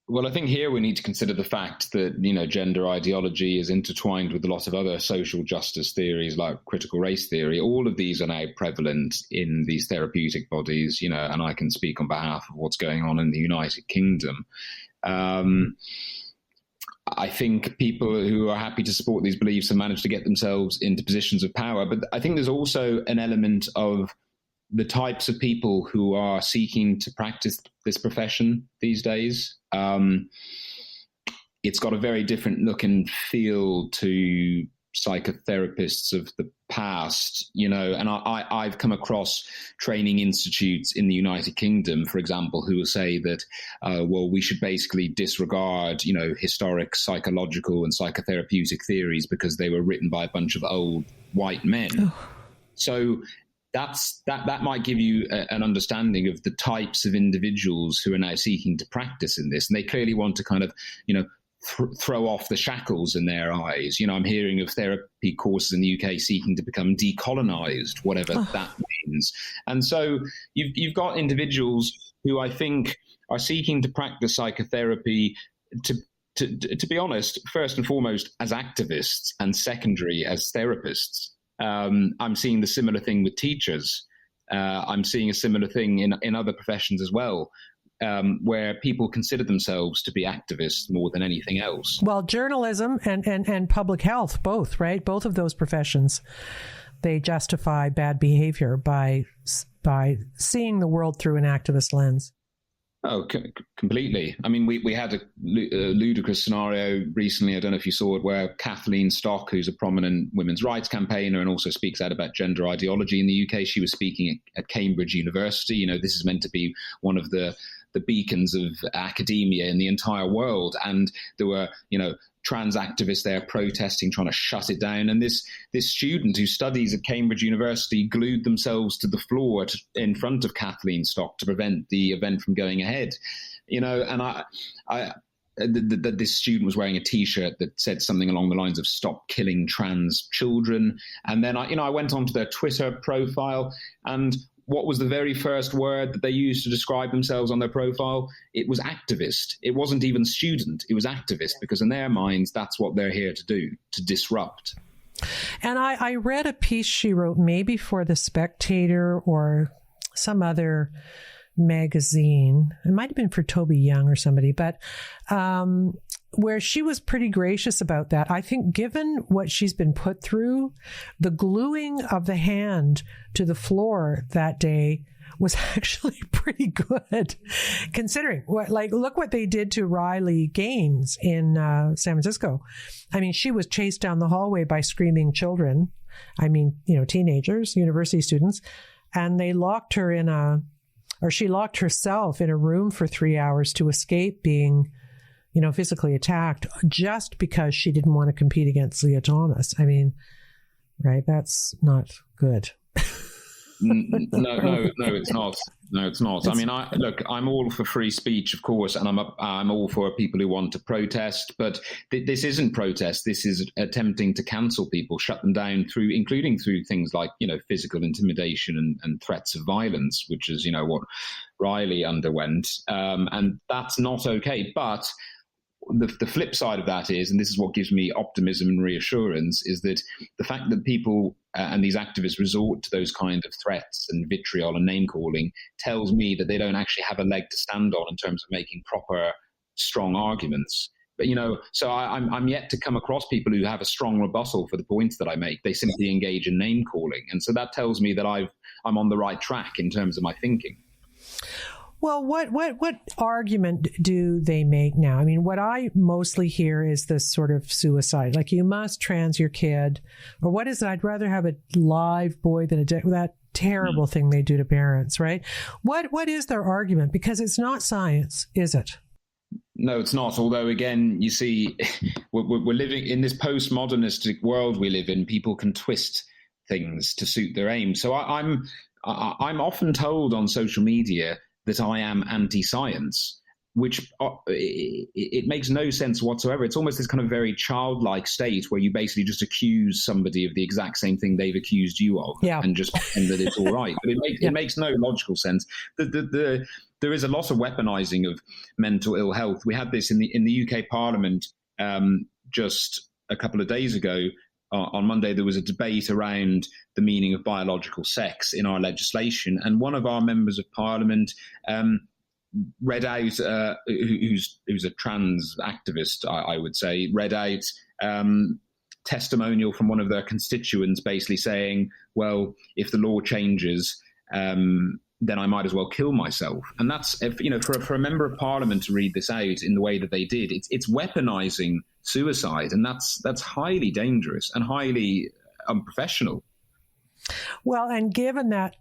Well, I think here we need to consider the fact that, gender ideology is intertwined with a lot of other social justice theories like critical race theory. All of these are now prevalent in these therapeutic bodies, and I can speak on behalf of what's going on in the United Kingdom. I think people who are happy to support these beliefs have managed to get themselves into positions of power. But I think there's also an element of the types of people who are seeking to practice this profession these days. It's got a very different look and feel to psychotherapists of the past, and I've come across training institutes in the United Kingdom, for example, who will say that, we should basically disregard, historic psychological and psychotherapeutic theories because they were written by a bunch of old white men. Oh. So that might give you an understanding of the types of individuals who are now seeking to practice in this. And they clearly want to kind of, throw off the shackles in their eyes. I'm hearing of therapy courses in the UK seeking to become decolonized, whatever that means. And so you've got individuals who I think are seeking to practice psychotherapy to be honest, first and foremost, as activists, and secondary as therapists. I'm seeing the similar thing with teachers. I'm seeing a similar thing in other professions as well, where people consider themselves to be activists more than anything else. Well, journalism and public health, both, right? Both of those professions, they justify bad behavior by seeing the world through an activist lens. Oh, completely. I mean, we had a ludicrous scenario recently, I don't know if you saw it, where Kathleen Stock, who's a prominent women's rights campaigner and also speaks out about gender ideology in the UK, she was speaking at Cambridge University. This is meant to be one of the beacons of academia in the entire world. And there were, trans activists there protesting, trying to shut it down. And this student who studies at Cambridge University glued themselves to the floor in front of Kathleen Stock to prevent the event from going ahead. And this student was wearing a T-shirt that said something along the lines of "Stop killing trans children." And then I went onto their Twitter profile, and what was the very first word that they used to describe themselves on their profile? It was activist. It wasn't even student. It was activist, because in their minds, that's what they're here to do, to disrupt. And I read a piece she wrote, maybe for The Spectator or some other magazine. It might have been for Toby Young or somebody, but where she was pretty gracious about that. I think given what she's been put through, the gluing of the hand to the floor that day was actually pretty good, considering look what they did to Riley Gaines in San Francisco. I mean, she was chased down the hallway by screaming children. I mean, teenagers, university students, and they locked her she locked herself in a room for 3 hours to escape being physically attacked, just because she didn't want to compete against Leah Thomas. I mean, right? That's not good. No, it's not. No, it's not. I mean, I'm all for free speech, of course, and I'm all for people who want to protest. But this isn't protest. This is attempting to cancel people, shut them down including through things like physical intimidation and threats of violence, which is what Riley underwent, and that's not okay. But the flip side of that is, and this is what gives me optimism and reassurance, is that the fact that people and these activists resort to those kind of threats and vitriol and name calling tells me that they don't actually have a leg to stand on in terms of making proper, strong arguments. But, so I'm yet to come across people who have a strong rebuttal for the points that I make. They simply engage in name calling. And so that tells me that I'm on the right track in terms of my thinking. Well, what argument do they make now? I mean, what I mostly hear is this sort of suicide, like you must trans your kid, or what is it? I'd rather have a live boy than that terrible thing they do to parents, right? What is their argument? Because it's not science, is it? No, it's not. Although, again, you see, we're living in this postmodernistic world we live in. People can twist things to suit their aim. So I'm often told on social media that I am anti-science, which it makes no sense whatsoever. It's almost this kind of very childlike state where you basically just accuse somebody of the exact same thing they've accused you of, and just pretend that it's all right. But it makes no logical sense. There is a lot of weaponizing of mental ill health. We had this in the UK Parliament just a couple of days ago. On Monday, there was a debate around the meaning of biological sex in our legislation, and one of our members of Parliament read out, who's a trans activist, I would say, read out testimonial from one of their constituents, basically saying, "Well, if the law changes, then I might as well kill myself." And that's, for a member of Parliament to read this out in the way that they did, it's weaponizing suicide, and that's highly dangerous and highly unprofessional. Well, and given that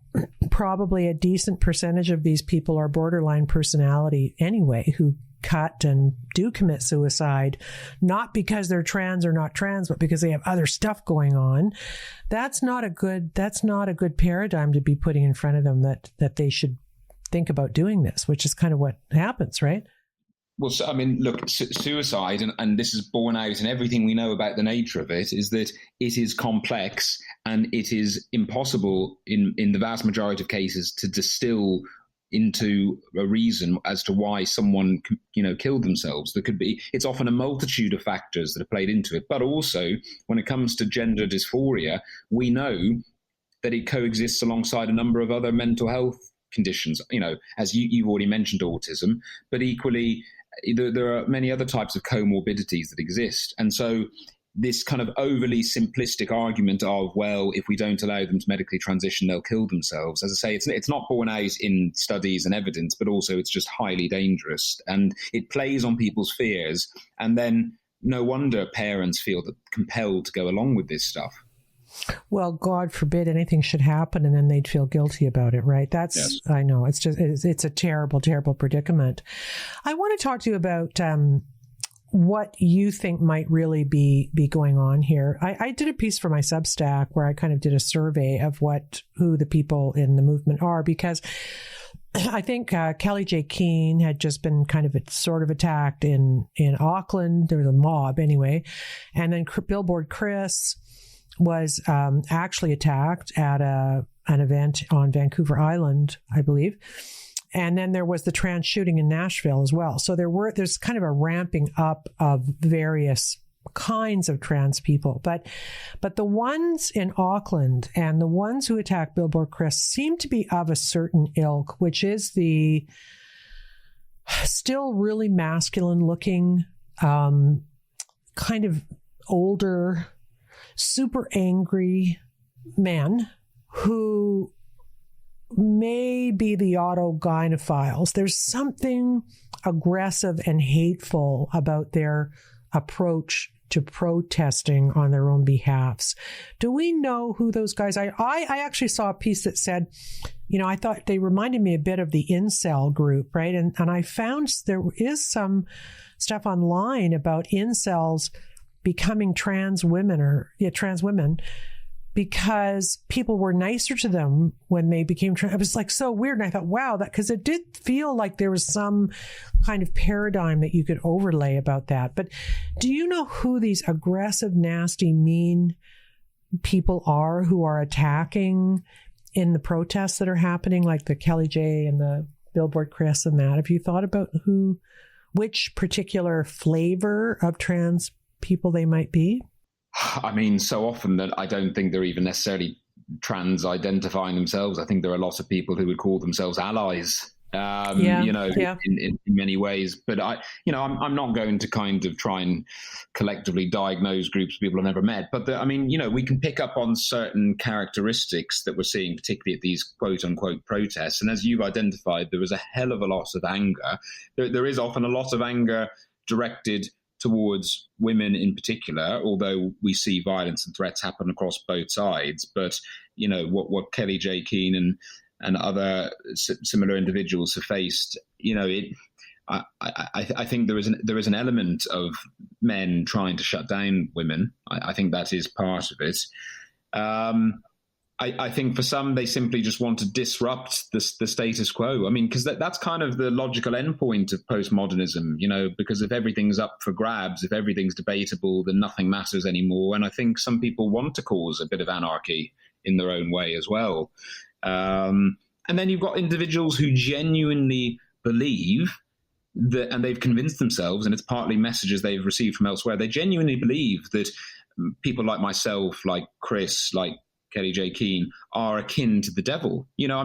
probably a decent percentage of these people are borderline personality anyway, who cut and do commit suicide, not because they're trans or not trans, but because they have other stuff going on, that's not a good paradigm to be putting in front of them, that they should think about doing this, which is kind of what happens, right? Well, I mean, look, suicide, and this is borne out in everything we know about the nature of it, is that it is complex and it is impossible in the vast majority of cases to distill into a reason as to why someone, killed themselves. It's often a multitude of factors that are played into it. But also, when it comes to gender dysphoria, we know that it coexists alongside a number of other mental health conditions, as you've already mentioned, autism, but equally, there are many other types of comorbidities that exist. And so this kind of overly simplistic argument of, well, if we don't allow them to medically transition, they'll kill themselves. As I say, it's not borne out in studies and evidence, but also it's just highly dangerous. And it plays on people's fears. And then no wonder parents feel compelled to go along with this stuff. Well, God forbid anything should happen and then they'd feel guilty about it, right? Yes. I know. It's a terrible, terrible predicament. I want to talk to you about what you think might really be going on here. I did a piece for my Substack where I kind of did a survey of who the people in the movement are, because I think Kelly J. Keane had just been kind of sort of attacked in Auckland. There was a mob anyway. And then Billboard Chris was actually attacked at an event on Vancouver Island, I believe. And then there was the trans shooting in Nashville as well. So there's kind of a ramping up of various kinds of trans people. But the ones in Auckland and the ones who attacked Billboard Chris seem to be of a certain ilk, which is the still really masculine looking, kind of older, super angry men who may be the autogynephiles. There's something aggressive and hateful about their approach to protesting on their own behalfs. Do we know who those guys are? I actually saw a piece that said, I thought they reminded me a bit of the incel group, right? And I found there is some stuff online about incels becoming trans women because people were nicer to them when they became trans. It was like so weird. And I thought, wow, because it did feel like there was some kind of paradigm that you could overlay about that. But do you know who these aggressive, nasty, mean people are who are attacking in the protests that are happening, like the Kelly J and the Billboard Chris and that? Have you thought about which particular flavor of trans people they might be? I mean, so often that I don't think they're even necessarily trans identifying themselves. I think there are a lot of people who would call themselves allies, in many ways. But I'm not going to kind of try and collectively diagnose groups of people I've never met. But we can pick up on certain characteristics that we're seeing, particularly at these quote unquote protests. And as you've identified, there was a hell of a lot of anger. There is often a lot of anger directed towards women in particular, although we see violence and threats happen across both sides. But, what Kelly J. Keane and other similar individuals have faced, I think there is an element of men trying to shut down women. I think that is part of it. I think for some, they simply just want to disrupt the status quo. I mean, because that's kind of the logical endpoint of postmodernism, because if everything's up for grabs, if everything's debatable, then nothing matters anymore. And I think some people want to cause a bit of anarchy in their own way as well. And then you've got individuals who genuinely believe that, and they've convinced themselves, and it's partly messages they've received from elsewhere, they genuinely believe that people like myself, like Chris, like Kelly J. Keane, are akin to the devil. I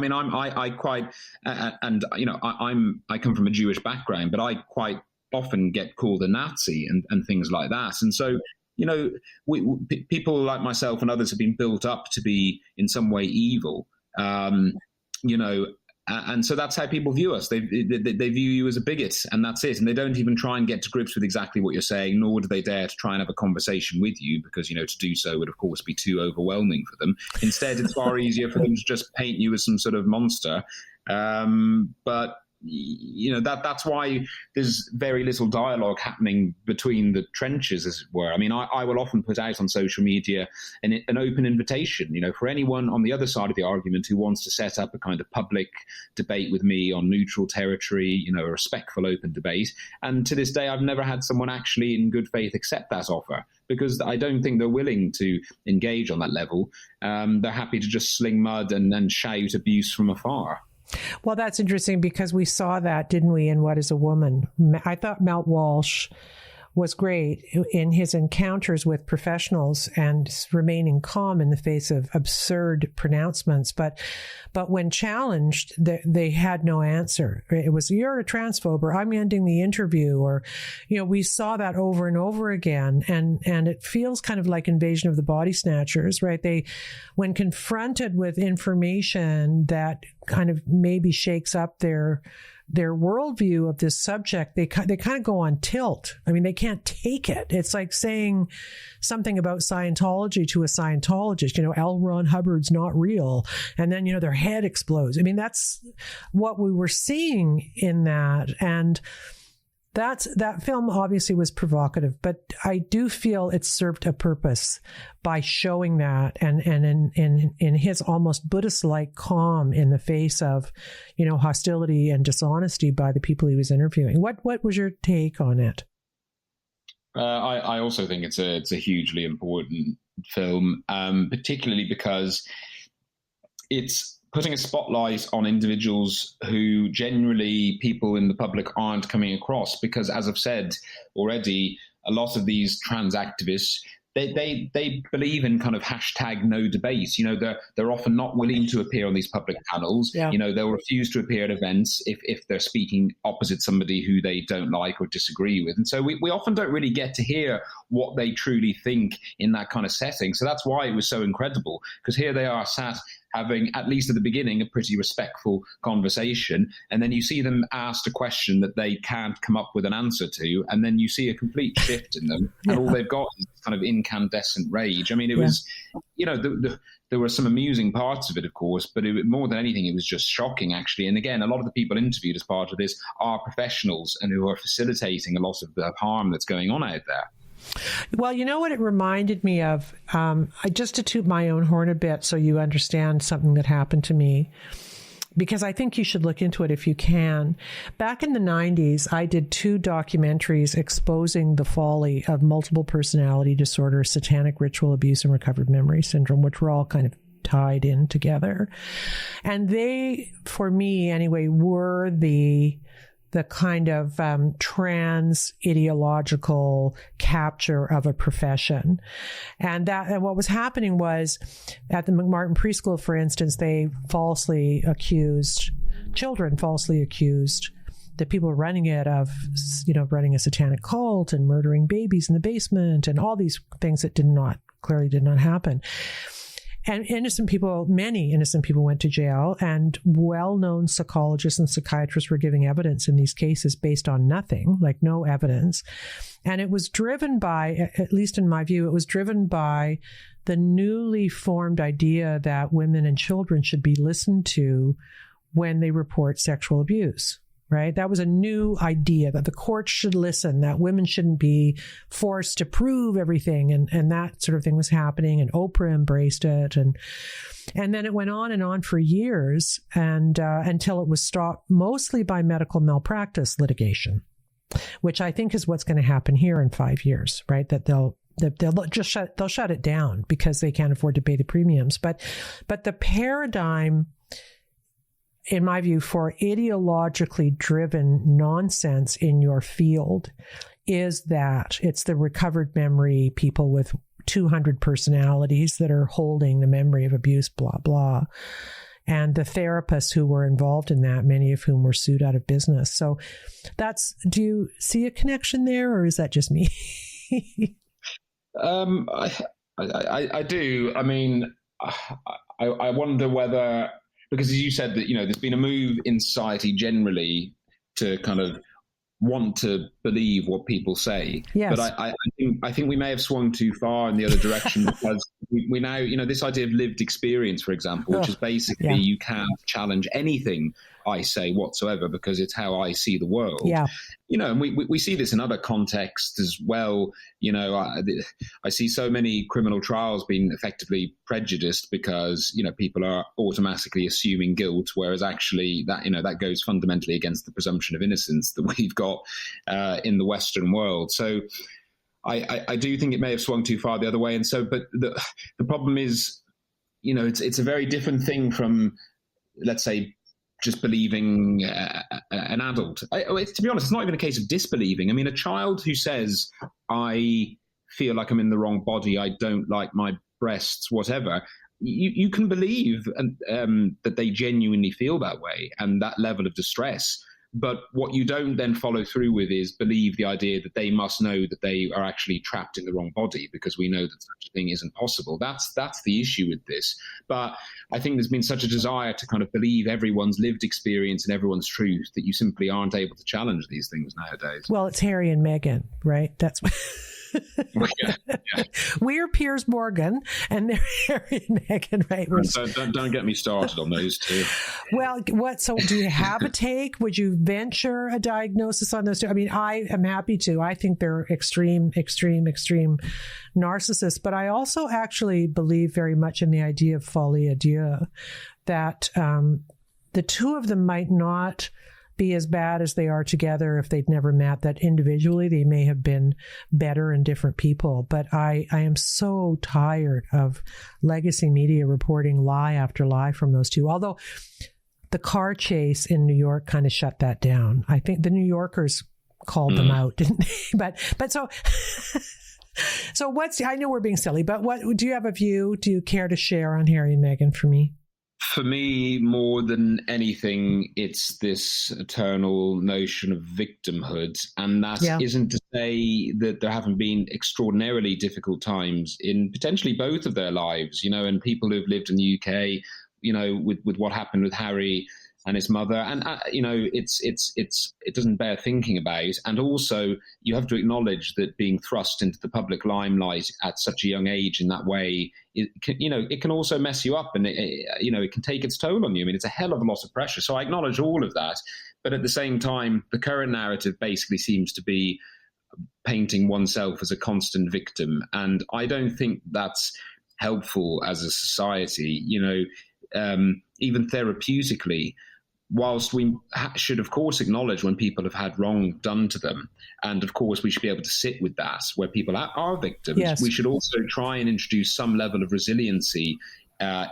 come from a Jewish background, but I quite often get called a Nazi and things like that. And so, people like myself and others have been built up to be in some way evil. And so that's how people view us. They view you as a bigot, and that's it. And they don't even try and get to grips with exactly what you're saying, nor do they dare to try and have a conversation with you, because, to do so would, of course, be too overwhelming for them. Instead, it's far easier for them to just paint you as some sort of monster. But that's why there's very little dialogue happening between the trenches, as it were. I mean, I will often put out on social media an open invitation, for anyone on the other side of the argument who wants to set up a kind of public debate with me on neutral territory, a respectful open debate. And to this day, I've never had someone actually in good faith accept that offer, because I don't think they're willing to engage on that level. They're happy to just sling mud and shout abuse from afar. Well, that's interesting, because we saw that, didn't we, in What is a Woman? I thought Melt Walsh was great in his encounters with professionals and remaining calm in the face of absurd pronouncements. But when challenged, they had no answer. It was, you're a transphobe, or I'm ending the interview, or, we saw that over and over again. And it feels kind of like Invasion of the Body Snatchers, right? When confronted with information that kind of maybe shakes up their worldview of this subject, they kind of go on tilt. I mean, they can't take it. It's like saying something about Scientology to a Scientologist, L. Ron Hubbard's not real. And then, their head explodes. I mean, that's what we were seeing in that. And that film obviously was provocative, but I do feel it served a purpose by showing that, and in his almost Buddhist-like calm in the face of, hostility and dishonesty by the people he was interviewing. What was your take on it? I also think it's a hugely important film, particularly because it's putting a spotlight on individuals who generally people in the public aren't coming across, because, as I've said already, a lot of these trans activists, they believe in kind of hashtag no debate. They're often not willing to appear on these public panels. Yeah. They'll refuse to appear at events if they're speaking opposite somebody who they don't like or disagree with. And so we often don't really get to hear what they truly think in that kind of setting. So that's why it was so incredible, because here they are sat having, at least at the beginning, a pretty respectful conversation. And then you see them asked a question that they can't come up with an answer to. And then you see a complete shift in them. And all they've got is kind of incandescent rage. I mean, it was, there were some amusing parts of it, of course, but more than anything, it was just shocking, actually. And again, a lot of the people interviewed as part of this are professionals and who are facilitating a lot of the harm that's going on out there. Well, you know what it reminded me of? Just to toot my own horn a bit so you understand something that happened to me, because I think you should look into it if you can. Back in the 90s, I did 2 documentaries exposing the folly of multiple personality disorder, satanic ritual abuse, and recovered memory syndrome, which were all kind of tied in together. And they, for me anyway, were the kind of trans ideological capture of a profession. And what was happening was, at the McMartin preschool, for instance, they children falsely accused the people running it of, running a satanic cult and murdering babies in the basement and all these things that clearly did not happen. And many innocent people went to jail, and well-known psychologists and psychiatrists were giving evidence in these cases based on nothing, like no evidence. And it was driven by, at least in my view, it was driven by the newly formed idea that women and children should be listened to when they report sexual abuse. right? That was a new idea that the courts should listen, that women shouldn't be forced to prove everything. And that sort of thing was happening. And Oprah embraced it. And then it went on and on for years and until it was stopped mostly by medical malpractice litigation, which I think is what's going to happen here in 5 years, right? That they'll shut it down because they can't afford to pay the premiums. But the paradigm, in my view, for ideologically driven nonsense in your field is that it's the recovered memory, people with 200 personalities that are holding the memory of abuse, blah, blah. And the therapists who were involved in that, many of whom were sued out of business. So do you see a connection there, or is that just me? I do. I mean, I wonder whether, because as you said that, there's been a move in society generally to kind of want to believe what people say. Yes. But I think we may have swung too far in the other direction because we now, this idea of lived experience, for example, which is basically you can't challenge anything I say whatsoever because it's how I see the world. Yeah. And we see this in other contexts as well. I see so many criminal trials being effectively prejudiced because, people are automatically assuming guilt, whereas actually that goes fundamentally against the presumption of innocence that we've got in the Western world. So I do think it may have swung too far the other way. And so, but the problem is, it's a very different thing from, let's say, just believing an adult. To be honest, it's not even a case of disbelieving. I mean, a child who says, I feel like I'm in the wrong body, I don't like my breasts, whatever, you can believe that they genuinely feel that way and that level of distress. But what you don't then follow through with is believe the idea that they must know that they are actually trapped in the wrong body, because we know that such a thing isn't possible. That's the issue with this. But I think there's been such a desire to kind of believe everyone's lived experience and everyone's truth that you simply aren't able to challenge these things nowadays. Well, it's Harry and Meghan, right? That's what... Yeah. We're Piers Morgan and they're Harry and Meghan, right? Don't get me started on those two. Well, so do you have a take? Would you venture a diagnosis on those two? I mean, I am happy to. I think they're extreme narcissists, but I also actually believe very much in the idea of folie à deux, that the two of them might not be as bad as they are together if they'd never met, that individually they may have been better and different people. But I am so tired of legacy media reporting lie after lie from those two. Although the car chase in New York kind of shut that down. I think the New Yorkers called them out, didn't they? But so... So I know we're being silly, but what do you have a view? Do you care to share on Harry and Meghan for me? For me, more than anything, it's this eternal notion of victimhood. And that isn't to say that there haven't been extraordinarily difficult times in potentially both of their lives, and people who've lived in the UK, with what happened with Harry and his mother. And, it doesn't bear thinking about. And also, you have to acknowledge that being thrust into the public limelight at such a young age in that way, it can also mess you up, and it can take its toll on you. I mean, it's a hell of a lot of pressure. So I acknowledge all of that. But at the same time, the current narrative basically seems to be painting oneself as a constant victim. And I don't think that's helpful as a society, even therapeutically. Whilst we should, of course, acknowledge when people have had wrong done to them, and of course we should be able to sit with that where people are victims, we should also try and introduce some level of resiliency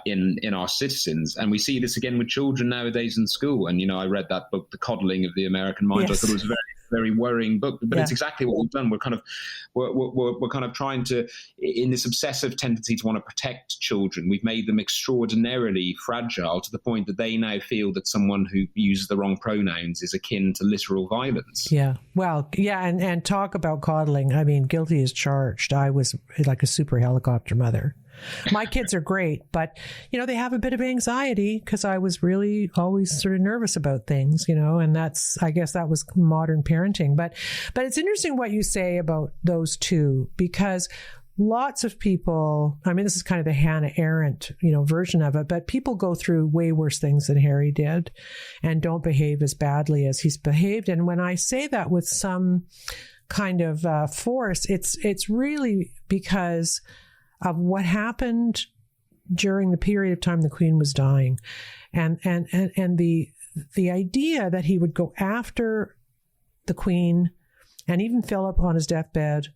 in our citizens. And we see this again with children nowadays in school. And, I read that book, The Coddling of the American Mind. I thought it was a very, very worrying book, but it's exactly what we've done. We're kind of trying to, in this obsessive tendency to want to protect children, we've made them extraordinarily fragile to the point that they now feel that someone who uses the wrong pronouns is akin to literal violence. Yeah. Well, yeah. And talk about coddling. I mean, guilty as charged. I was like a super helicopter mother. My kids are great, but, they have a bit of anxiety because I was really always sort of nervous about things, and I guess that was modern parenting. But it's interesting what you say about those two, because lots of people, I mean, this is kind of the Hannah Arendt, version of it, but people go through way worse things than Harry did and don't behave as badly as he's behaved. And when I say that with some kind of force, it's really because of what happened during the period of time the Queen was dying, and the idea that he would go after the Queen and even Philip on his deathbed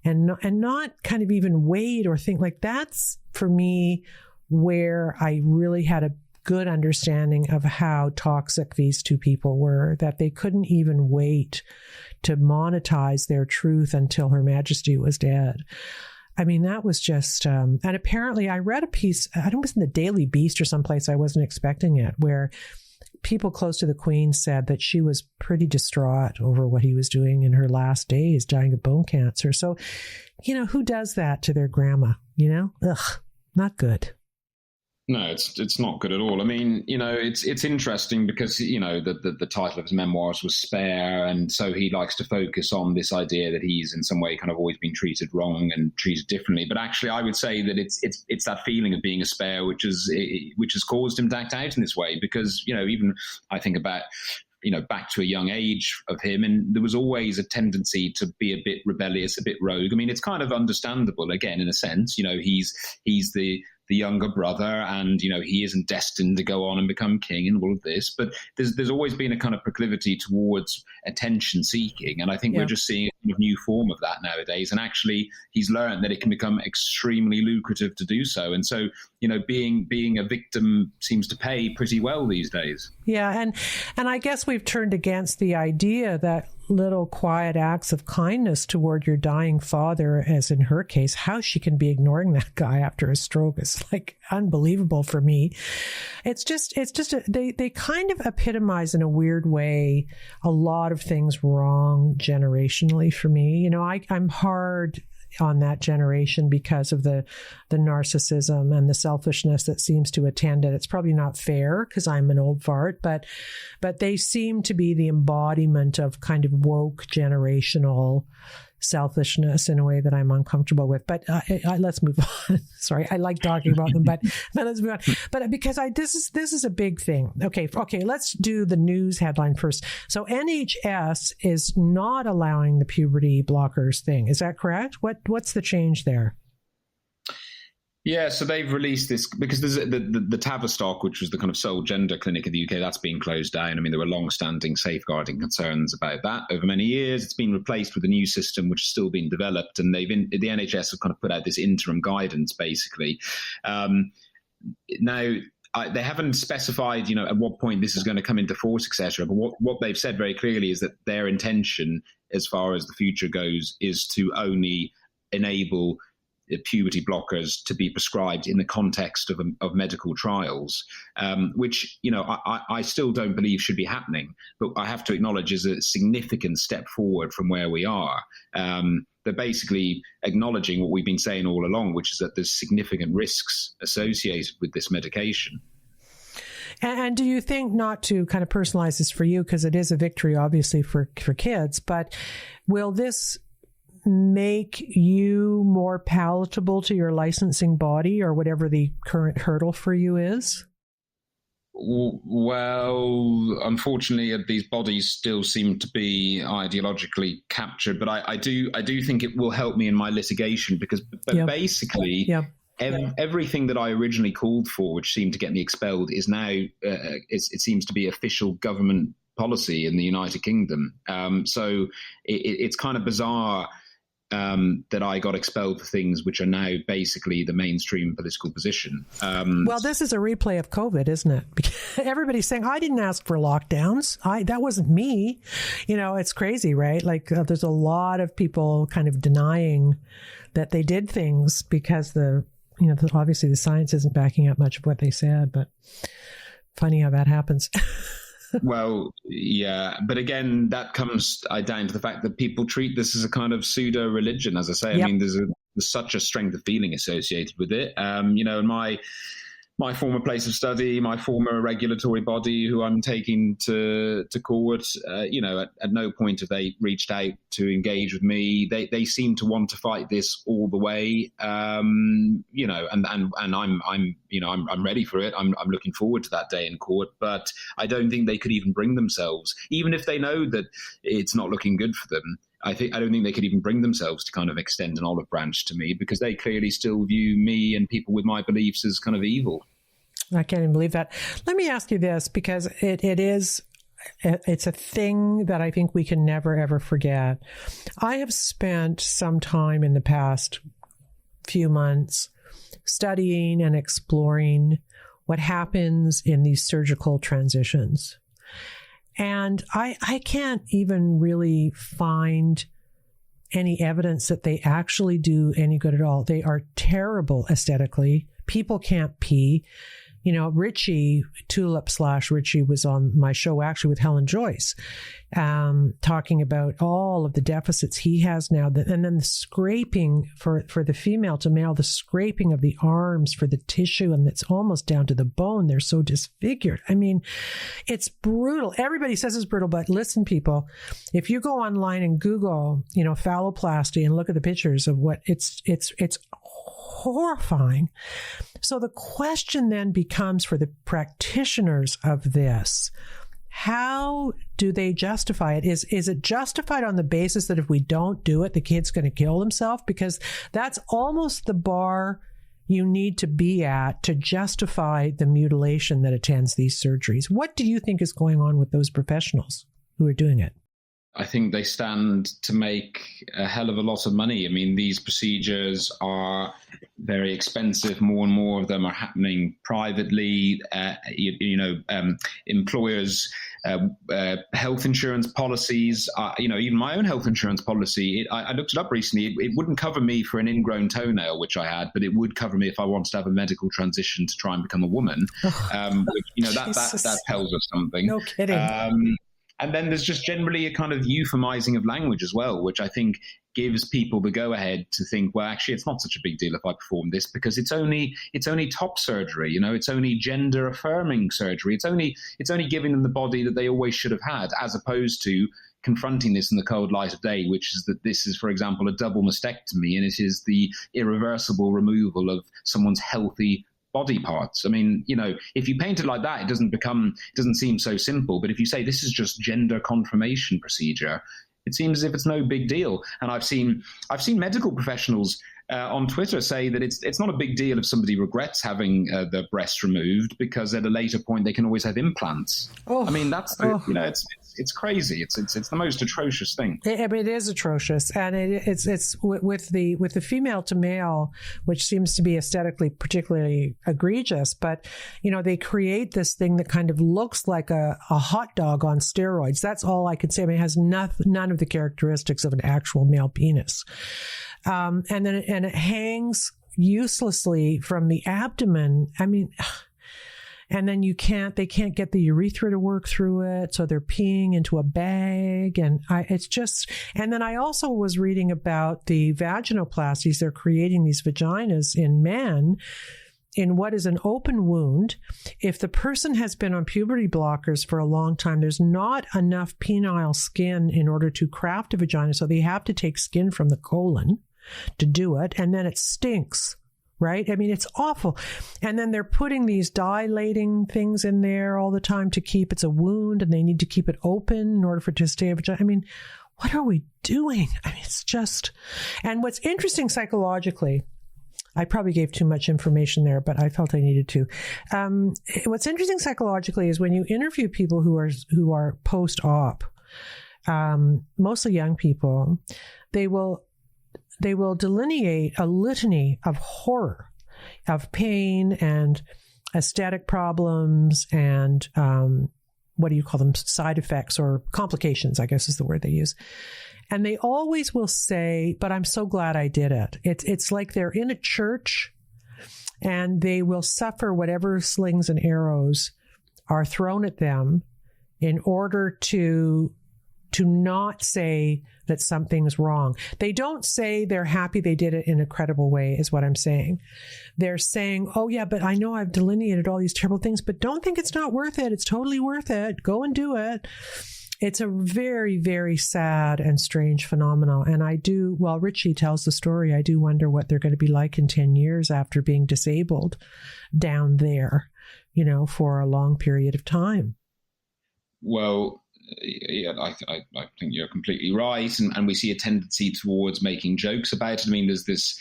and not kind of even wait or think, like, that's for me where I really had a good understanding of how toxic these two people were, that they couldn't even wait to monetize their truth until Her Majesty was dead. I mean, that was just, and apparently I read a piece, I think it was in the Daily Beast or someplace, I wasn't expecting it, where people close to the Queen said that she was pretty distraught over what he was doing in her last days, dying of bone cancer. So, who does that to their grandma, Ugh, not good. No, it's not good at all. I mean, it's interesting because, the title of his memoirs was Spare. And so he likes to focus on this idea that he's in some way kind of always been treated wrong and treated differently. But actually, I would say that it's that feeling of being a spare which has caused him to act out in this way. Because, even I think about, back to a young age of him, and there was always a tendency to be a bit rebellious, a bit rogue. I mean, it's kind of understandable, again, in a sense. He's the younger brother, and he isn't destined to go on and become king and all of this, but there's always been a kind of proclivity towards attention seeking, and I think we're just seeing a kind of new form of that nowadays. And actually he's learned that it can become extremely lucrative to do so, and so being a victim seems to pay pretty well these days. And I guess we've turned against the idea that little quiet acts of kindness toward your dying father, as in her case, how she can be ignoring that guy after a stroke is like unbelievable for me. They kind of epitomize in a weird way a lot of things wrong generationally for me. I'm hard on that generation because of the narcissism and the selfishness that seems to attend it. It's probably not fair because I'm an old fart, but they seem to be the embodiment of kind of woke generational selfishness in a way that I'm uncomfortable with. But let's move on. Sorry, I like talking about them, but let's move on. But because this is a big thing. Okay, let's do the news headline first. So NHS is not allowing the puberty blockers thing. Is that correct? What's the change there? Yeah, so they've released this because there's the Tavistock, which was the kind of sole gender clinic in the UK, that's been closed down. I mean, there were long-standing safeguarding concerns about that over many years. It's been replaced with a new system, which is still being developed, and the NHS have kind of put out this interim guidance, basically. Now, they haven't specified, at what point this is going to come into force, etc. But what they've said very clearly is that their intention, as far as the future goes, is to only enable puberty blockers to be prescribed in the context of medical trials, which, I still don't believe should be happening, but I have to acknowledge is a significant step forward from where we are. They're basically acknowledging what we've been saying all along, which is that there's significant risks associated with this medication. And do you think, not to kind of personalize this for you, because it is a victory, obviously, for kids, but will this make you more palatable to your licensing body or whatever the current hurdle for you is? Well, unfortunately, these bodies still seem to be ideologically captured, but I do think it will help me in my litigation because basically everything that I originally called for, which seemed to get me expelled, is now it seems to be official government policy in the United Kingdom. So it's kind of bizarre that I got expelled for things which are now basically the mainstream political position. Well, this is a replay of COVID, isn't it? Everybody's saying, I didn't ask for lockdowns. That wasn't me. It's crazy, right? Like there's a lot of people kind of denying that they did things because obviously the science isn't backing up much of what they said, but funny how that happens. Well, yeah. But again, that comes down to the fact that people treat this as a kind of pseudo religion, as I say. Yep. I mean, there's such a strength of feeling associated with it. my former place of study, my former regulatory body who I'm taking to court, at no point have they reached out to engage with me. They seem to want to fight this all the way, and I'm ready for it. I'm looking forward to that day in court, but I don't think they could even bring themselves, even if they know that it's not looking good for them. I don't think they could even bring themselves to kind of extend an olive branch to me, because they clearly still view me and people with my beliefs as kind of evil. I can't even believe that. Let me ask you this, because it's a thing that I think we can never, ever forget. I have spent some time in the past few months studying and exploring what happens in these surgical transitions. And I can't even really find any evidence that they actually do any good at all. They are terrible aesthetically. People can't pee. Richie, Tulip/Richie, was on my show actually with Helen Joyce, talking about all of the deficits he has now. And then the scraping for the female to male, the scraping of the arms for the tissue, and it's almost down to the bone. They're so disfigured. I mean, it's brutal. Everybody says it's brutal, but listen, people, if you go online and Google, phalloplasty and look at the pictures of what it's horrifying. So the question then becomes for the practitioners of this, how do they justify it? Is it justified on the basis that if we don't do it, the kid's going to kill himself? Because that's almost the bar you need to be at to justify the mutilation that attends these surgeries. What do you think is going on with those professionals who are doing it? I think they stand to make a hell of a lot of money. I mean, these procedures are very expensive. More and more of them are happening privately. Employers' health insurance policies, even my own health insurance policy, I looked it up recently. It wouldn't cover me for an ingrown toenail, which I had, but it would cover me if I wanted to have a medical transition to try and become a woman. That tells us something. No kidding. And then there's just generally a kind of euphemizing of language as well, which I think gives people the go-ahead to think, well, actually, it's not such a big deal if I perform this, because it's only top surgery, it's only gender-affirming surgery. It's only giving them the body that they always should have had, as opposed to confronting this in the cold light of day, which is that this is, for example, a double mastectomy, and it is the irreversible removal of someone's healthy body parts. I mean, if you paint it like that, it doesn't seem so simple. But if you say this is just gender confirmation procedure, it seems as if it's no big deal. And I've seen medical professionals on Twitter say that it's not a big deal if somebody regrets having their breast removed, because at a later point they can always have implants. I mean, it's crazy. It's the most atrocious thing. It is atrocious, and it's with the female to male, which seems to be aesthetically particularly egregious. But they create this thing that kind of looks like a hot dog on steroids. That's all I can say. I mean, it has none of the characteristics of an actual male penis. And it hangs uselessly from the abdomen. I mean, and then they can't get the urethra to work through it, so they're peeing into a bag, and then I also was reading about the vaginoplasties. They're creating these vaginas in men in what is an open wound. If the person has been on puberty blockers for a long time, there's not enough penile skin in order to craft a vagina, so they have to take skin from the colon to do it, and then it stinks, right? I mean, it's awful. And then they're putting these dilating things in there all the time to keep it's a wound, and they need to keep it open in order for it to stay a vagina. I mean, what are we doing? I mean, it's just... And what's interesting psychologically, I probably gave too much information there, but I felt I needed to. What's interesting psychologically is when you interview people who are post-op, mostly young people, they will delineate a litany of horror, of pain and aesthetic problems and what do you call them? Side effects or complications, I guess is the word they use. And they always will say, but I'm so glad I did it. It's like they're in a church and they will suffer whatever slings and arrows are thrown at them in order to to not say that something's wrong. They don't say they're happy they did it in a credible way, is what I'm saying. They're saying, oh yeah, but I know I've delineated all these terrible things, but don't think it's not worth it. It's totally worth it. Go and do it. It's a very, very sad and strange phenomenon. And while Richie tells the story, I do wonder what they're going to be like in 10 years after being disabled down there, for a long period of time. Well, yeah, I think you're completely right. And we see a tendency towards making jokes about it. I mean, there's this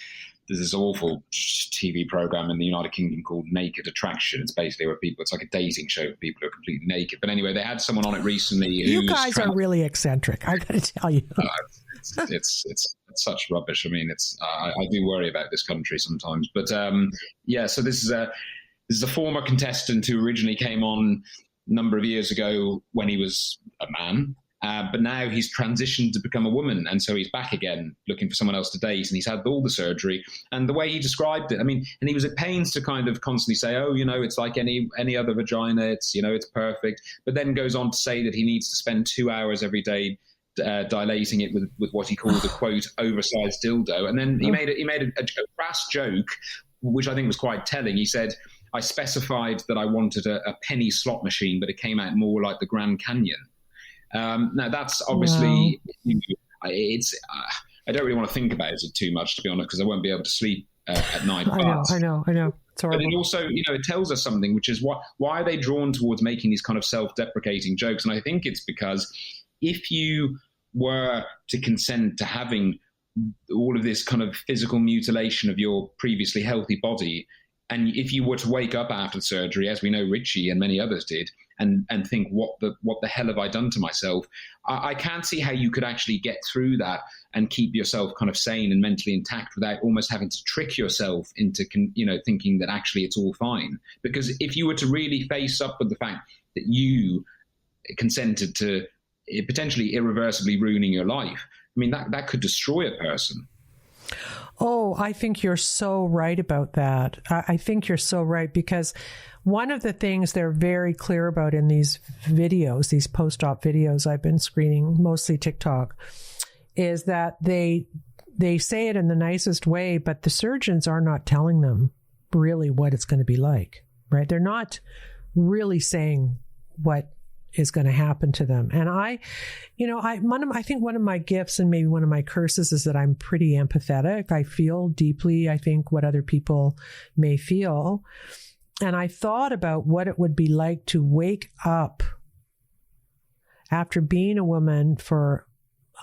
awful TV program in the United Kingdom called Naked Attraction. It's basically it's like a dating show for people who are completely naked. But anyway, they had someone on it recently. You guys are really eccentric, I got to tell you. It's such rubbish. I mean, I do worry about this country sometimes. But so this is a former contestant who originally came on a number of years ago when he was a man. But now he's transitioned to become a woman. And so he's back again looking for someone else to date. And he's had all the surgery. And the way he described it, I mean, and he was at pains to kind of constantly say, oh, it's like any other vagina. It's, it's perfect. But then goes on to say that he needs to spend 2 hours every day dilating it with what he called a, quote, oversized dildo. And then he made a crass joke, which I think was quite telling. He said, I specified that I wanted a penny slot machine, but it came out more like the Grand Canyon. Now that's obviously, it's. I don't really want to think about it too much, to be honest, because I won't be able to sleep at night. I know. It's horrible. But it also, it tells us something, which is why are they drawn towards making these kind of self-deprecating jokes? And I think it's because if you were to consent to having all of this kind of physical mutilation of your previously healthy body, and if you were to wake up after the surgery, as we know Richie and many others did, and think, what the hell have I done to myself? I can't see how you could actually get through that and keep yourself kind of sane and mentally intact without almost having to trick yourself into, thinking that actually it's all fine. Because if you were to really face up with the fact that you consented to potentially irreversibly ruining your life, I mean, that could destroy a person. Oh, I think you're so right about that. I think you're so right, because one of the things they're very clear about in these videos, these post-op videos I've been screening, mostly TikTok, is that they say it in the nicest way, but the surgeons are not telling them really what it's going to be like, right? They're not really saying what is going to happen to them. And I think one of my gifts and maybe one of my curses is that I'm pretty empathetic. I feel deeply, I think, what other people may feel. And I thought about what it would be like to wake up after being a woman for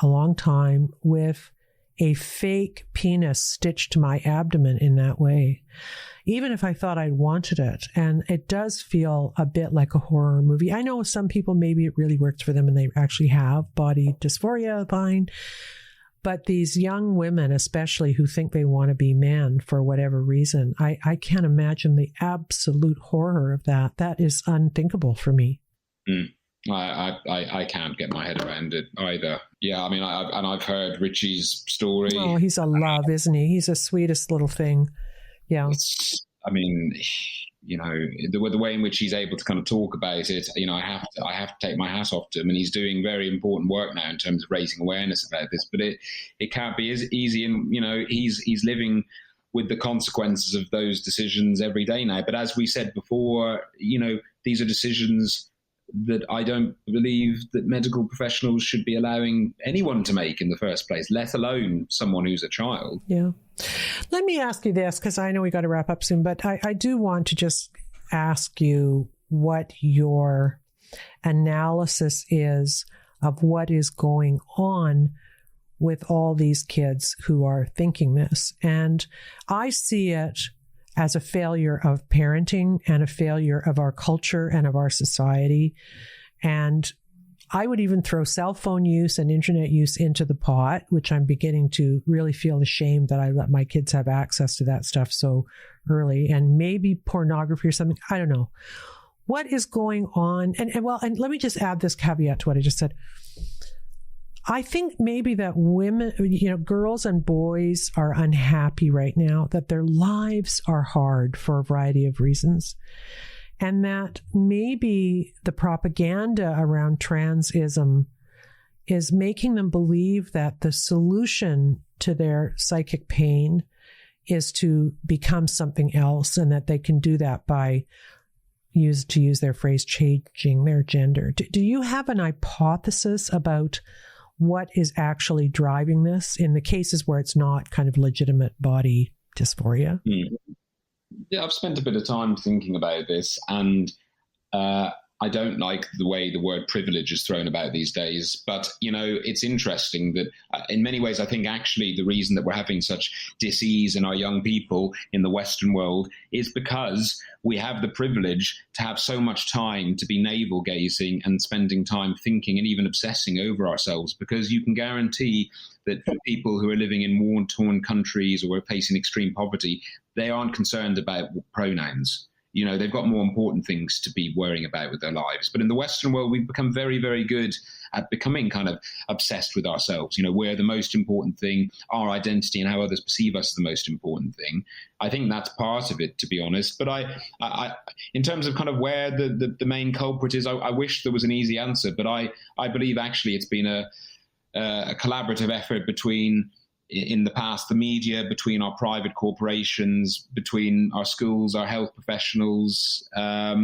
a long time with a fake penis stitched to my abdomen in that way, even if I thought I'd wanted it. And it does feel a bit like a horror movie. I know some people, maybe it really works for them and they actually have body dysphoria, fine. But these young women, especially who think they want to be men for whatever reason, I can't imagine the absolute horror of that. That is unthinkable for me. I can't get my head around it either. Yeah, I mean, I've heard Richie's story. Oh, he's a love, isn't he? He's the sweetest little thing. Yeah. The way in which he's able to kind of talk about it, I have to take my hat off to him, and he's doing very important work now in terms of raising awareness about this. But it can't be as easy, and he's living with the consequences of those decisions every day now. But as we said before, these are decisions that I don't believe that medical professionals should be allowing anyone to make in the first place, let alone someone who's a child. Yeah. Let me ask you this, because I know we got to wrap up soon, but I do want to just ask you what your analysis is of what is going on with all these kids who are thinking this. And I see it as a failure of parenting and a failure of our culture and of our society. And I would even throw cell phone use and internet use into the pot, which I'm beginning to really feel ashamed that I let my kids have access to that stuff so early, and maybe pornography or something. I don't know. What is going on? And let me just add this caveat to what I just said. I think maybe that women, girls and boys are unhappy right now, that their lives are hard for a variety of reasons. And that maybe the propaganda around transism is making them believe that the solution to their psychic pain is to become something else, and that they can do that by to use their phrase, changing their gender. Do you have an hypothesis about what is actually driving this in the cases where it's not kind of legitimate body dysphoria? Yeah, I've spent a bit of time thinking about this, and I don't like the way the word privilege is thrown about these days. But, it's interesting that in many ways, I think actually the reason that we're having such dis-ease in our young people in the Western world is because we have the privilege to have so much time to be navel gazing and spending time thinking and even obsessing over ourselves, because you can guarantee that for people who are living in war-torn countries or are facing extreme poverty, they aren't concerned about pronouns. They've got more important things to be worrying about with their lives. But in the Western world, we've become very, very good at becoming kind of obsessed with ourselves. We're the most important thing. Our identity and how others perceive us is the most important thing. I think that's part of it, to be honest. But I in terms of kind of where the main culprit is, I wish there was an easy answer. But I believe actually it's been a collaborative effort between, in the past, the media, between our private corporations, between our schools, our health professionals, I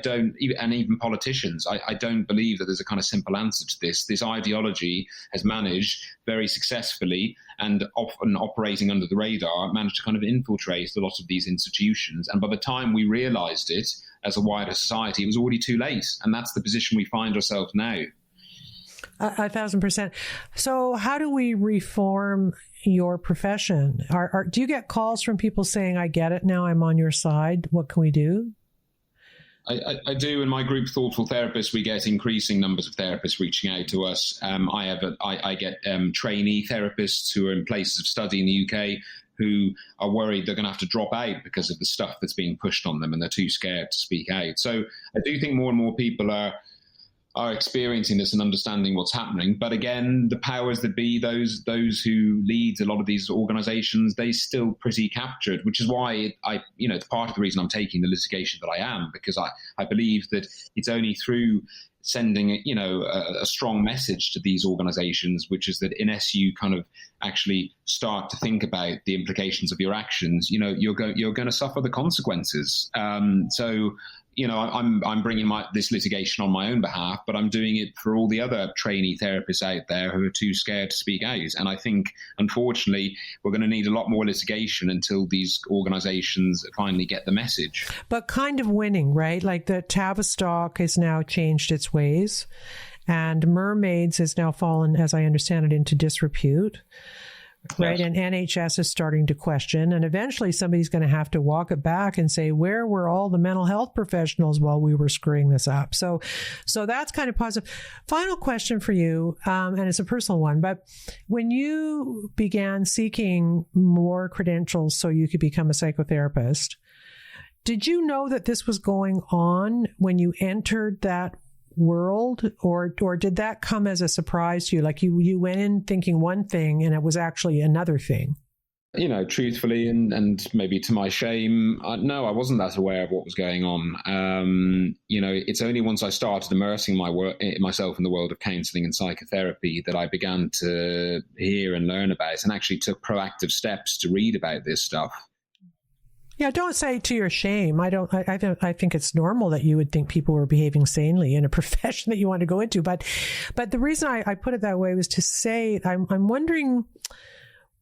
don't, and even politicians, I don't believe that there's a kind of simple answer to this. This ideology has managed very successfully, and often operating under the radar, managed to kind of infiltrate a lot of these institutions. And by the time we realized it as a wider society, it was already too late. And that's the position we find ourselves now. 1,000%. So how do we reform your profession? Do you get calls from people saying, I get it now, I'm on your side, what can we do? I do. In my group, Thoughtful Therapists, we get increasing numbers of therapists reaching out to us. I get trainee therapists who are in places of study in the UK who are worried they're going to have to drop out because of the stuff that's being pushed on them, and they're too scared to speak out. So I do think more and more people are experiencing this and understanding what's happening. But again, the powers that be, those who lead a lot of these organizations, they still pretty captured, which is why it's part of the reason I'm taking the litigation that I am, because I believe that it's only through sending a strong message to these organizations, which is that unless you kind of actually start to think about the implications of your actions, you're going to suffer the consequences. I'm bringing this litigation on my own behalf, but I'm doing it for all the other trainee therapists out there who are too scared to speak out. And I think, unfortunately, we're going to need a lot more litigation until these organizations finally get the message. But kind of winning, right? Like the Tavistock has now changed its ways, and Mermaids has now fallen, as I understand it, into disrepute. Right. And NHS is starting to question, and eventually somebody's going to have to walk it back and say, where were all the mental health professionals while we were screwing this up? So that's kind of positive. Final question for you, and it's a personal one, but when you began seeking more credentials so you could become a psychotherapist, did you know that this was going on when you entered that world, or did that come as a surprise to you? Like you went in thinking one thing and it was actually another thing? Truthfully, and maybe to my shame, no, I wasn't that aware of what was going on. It's only once I started immersing myself in the world of counselling and psychotherapy that I began to hear and learn about it, and actually took proactive steps to read about this stuff. Yeah, don't say to your shame. I think it's normal that you would think people were behaving sanely in a profession that you want to go into. But the reason I put it that way was to say I'm wondering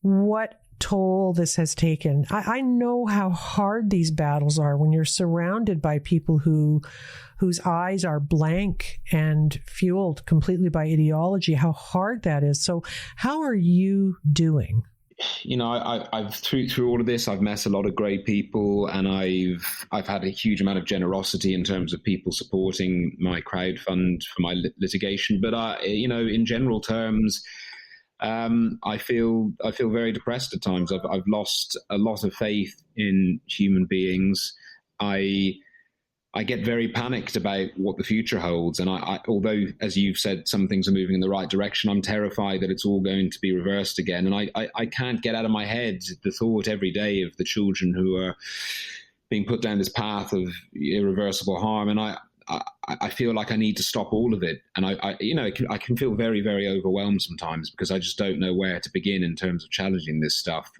what toll this has taken. I know how hard these battles are when you're surrounded by people whose eyes are blank and fueled completely by ideology. How hard that is. So how are you doing? I've through all of this, I've met a lot of great people, and I've had a huge amount of generosity in terms of people supporting my crowdfund for my litigation. But in general terms, I feel very depressed at times. I've lost a lot of faith in human beings. I get very panicked about what the future holds. And although, as you've said, some things are moving in the right direction, I'm terrified that it's all going to be reversed again. And I can't get out of my head the thought every day of the children who are being put down this path of irreversible harm. And I feel like I need to stop all of it. And I can feel very, very overwhelmed sometimes because I just don't know where to begin in terms of challenging this stuff.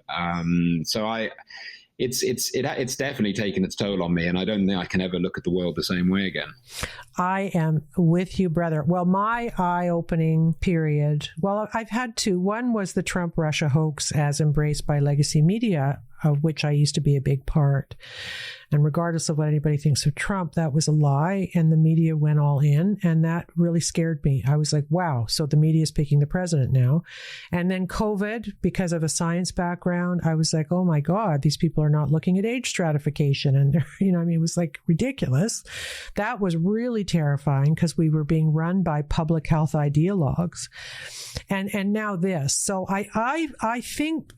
It's definitely taken its toll on me, and I don't think I can ever look at the world the same way again. I am with you, brother. Well, my eye-opening period, I've had two. One was the Trump-Russia hoax as embraced by legacy media, of which I used to be a big part. And regardless of what anybody thinks of Trump, that was a lie, and the media went all in, and that really scared me. I was like, wow, so the media is picking the president now. And then COVID, because of a science background, I was like, oh my God, these people are not looking at age stratification. And, it was like ridiculous. That was really terrifying because we were being run by public health ideologues. And now this. So I think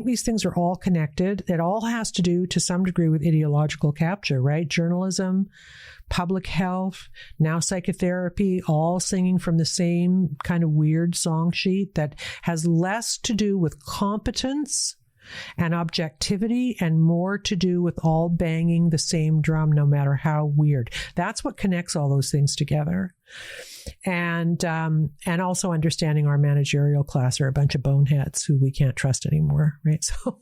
these things are all connected. It all has to do to some degree with ideological capture, right? Journalism, public health, now psychotherapy, all singing from the same kind of weird song sheet that has less to do with competence and objectivity and more to do with all banging the same drum, no matter how weird. That's what connects all those things together. And also understanding our managerial class are a bunch of boneheads who we can't trust anymore, right? So,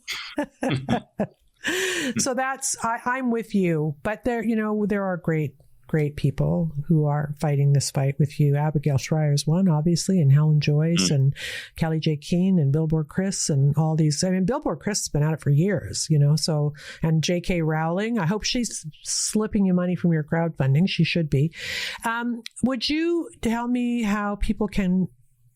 so I'm with you, but there are great people who are fighting this fight with you. Abigail Schreier's one, obviously, and Helen Joyce and Kelly J. Keane and Billboard Chris and all these. I mean, Billboard Chris has been at it for years, so, and J.K. Rowling. I hope she's slipping you money from your crowdfunding. She should be. Would you tell me how people can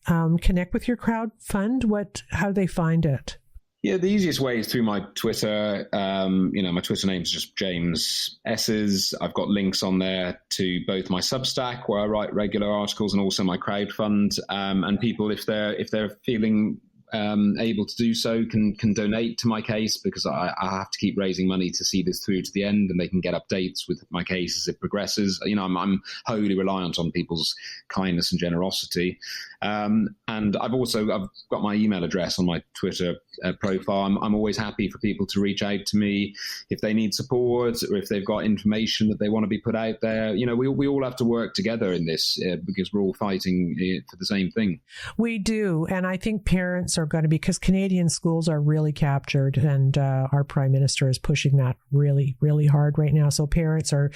connect with your crowdfund? How do they find it? Yeah, the easiest way is through my Twitter. My Twitter name is just James Esses. I've got links on there to both my Substack, where I write regular articles, and also my crowdfund. And people, if they're feeling able to do so, can donate to my case, because I have to keep raising money to see this through to the end, and they can get updates with my case as it progresses. I'm wholly reliant on people's kindness and generosity. And I've got my email address on my Twitter profile. I'm always happy for people to reach out to me if they need support or if they've got information that they want to be put out there. We all have to work together in this because we're all fighting for the same thing. We do. And I think parents are going to be, because Canadian schools are really captured, and our Prime Minister is pushing that really, really hard right now. So parents are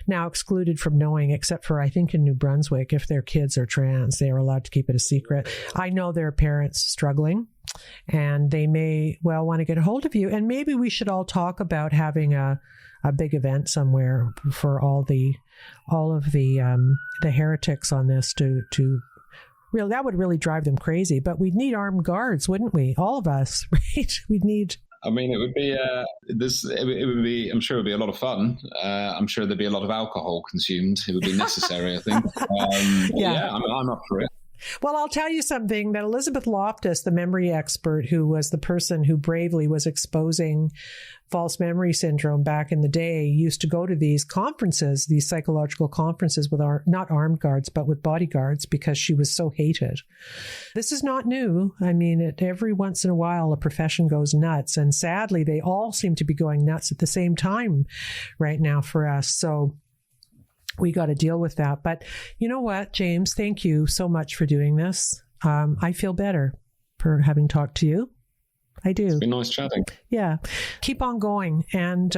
now excluded from knowing, except for, I think, in New Brunswick, if their kids are trans, they are allowed to keep it a secret. I know there are parents struggling, and they may well want to get a hold of you. And maybe we should all talk about having a big event somewhere for all of the heretics on this to really, that would really drive them crazy. But we'd need armed guards, wouldn't we? All of us, right? We'd need. I mean, it would be it would be. I'm sure it would be a lot of fun. I'm sure there'd be a lot of alcohol consumed. It would be necessary, I think. Yeah, I'm up for it. Well, I'll tell you something, that Elizabeth Loftus, the memory expert, who was the person who bravely was exposing false memory syndrome back in the day, used to go to these conferences, these psychological conferences with not armed guards, but with bodyguards, because she was so hated. This is not new. I mean, every once in a while, a profession goes nuts. And sadly, they all seem to be going nuts at the same time right now for us. So we got to deal with that. But you know what, James, thank you so much for doing this. I feel better for having talked to you. I do. It's been nice chatting. Yeah. Keep on going, and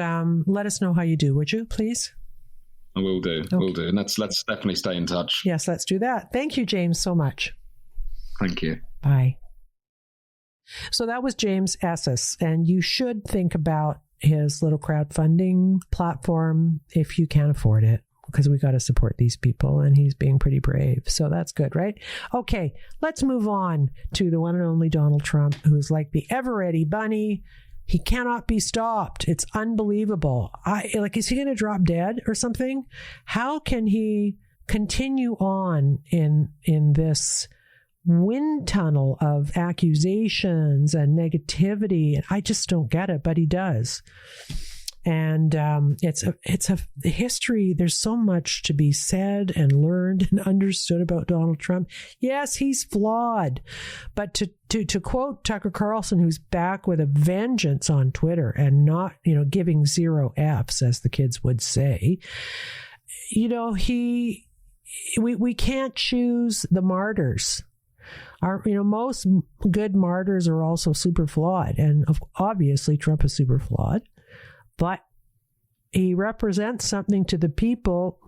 let us know how you do, would you, please? I will do. Okay. Will do. And let's definitely stay in touch. Yes, let's do that. Thank you, James, so much. Thank you. Bye. So that was James Esses, and you should think about his little crowdfunding platform if you can afford it, because we got to support these people, and he's being pretty brave. So that's good, right? Okay, let's move on to the one and only Donald Trump, who's like the ever-ready bunny. He cannot be stopped. It's unbelievable. Is he going to drop dead or something? How can he continue on in this wind tunnel of accusations and negativity? I just don't get it, but he does. And it's a history. There's so much to be said and learned and understood about Donald Trump. Yes, he's flawed, but to quote Tucker Carlson, who's back with a vengeance on Twitter and not, giving 0 Fs, as the kids would say, we can't choose the martyrs. Most good martyrs are also super flawed, and obviously Trump is super flawed, but he represents something to the people,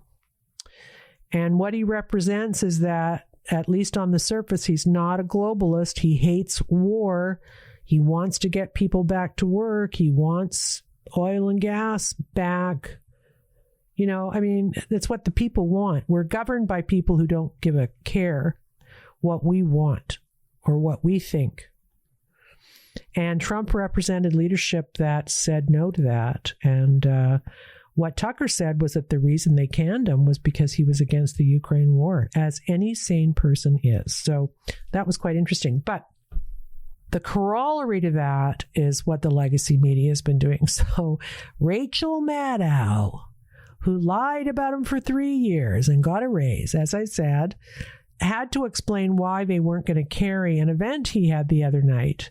and what he represents is that, at least on the surface, he's not a globalist. He hates war. He wants to get people back to work. He wants oil and gas back. That's what the people want. We're governed by people who don't give a care what we want or what we think. And Trump represented leadership that said no to that. And what Tucker said was that the reason they canned him was because he was against the Ukraine war, as any sane person is. So that was quite interesting. But the corollary to that is what the legacy media has been doing. So Rachel Maddow, who lied about him for 3 years and got a raise, as I said, had to explain why they weren't going to carry an event he had the other night.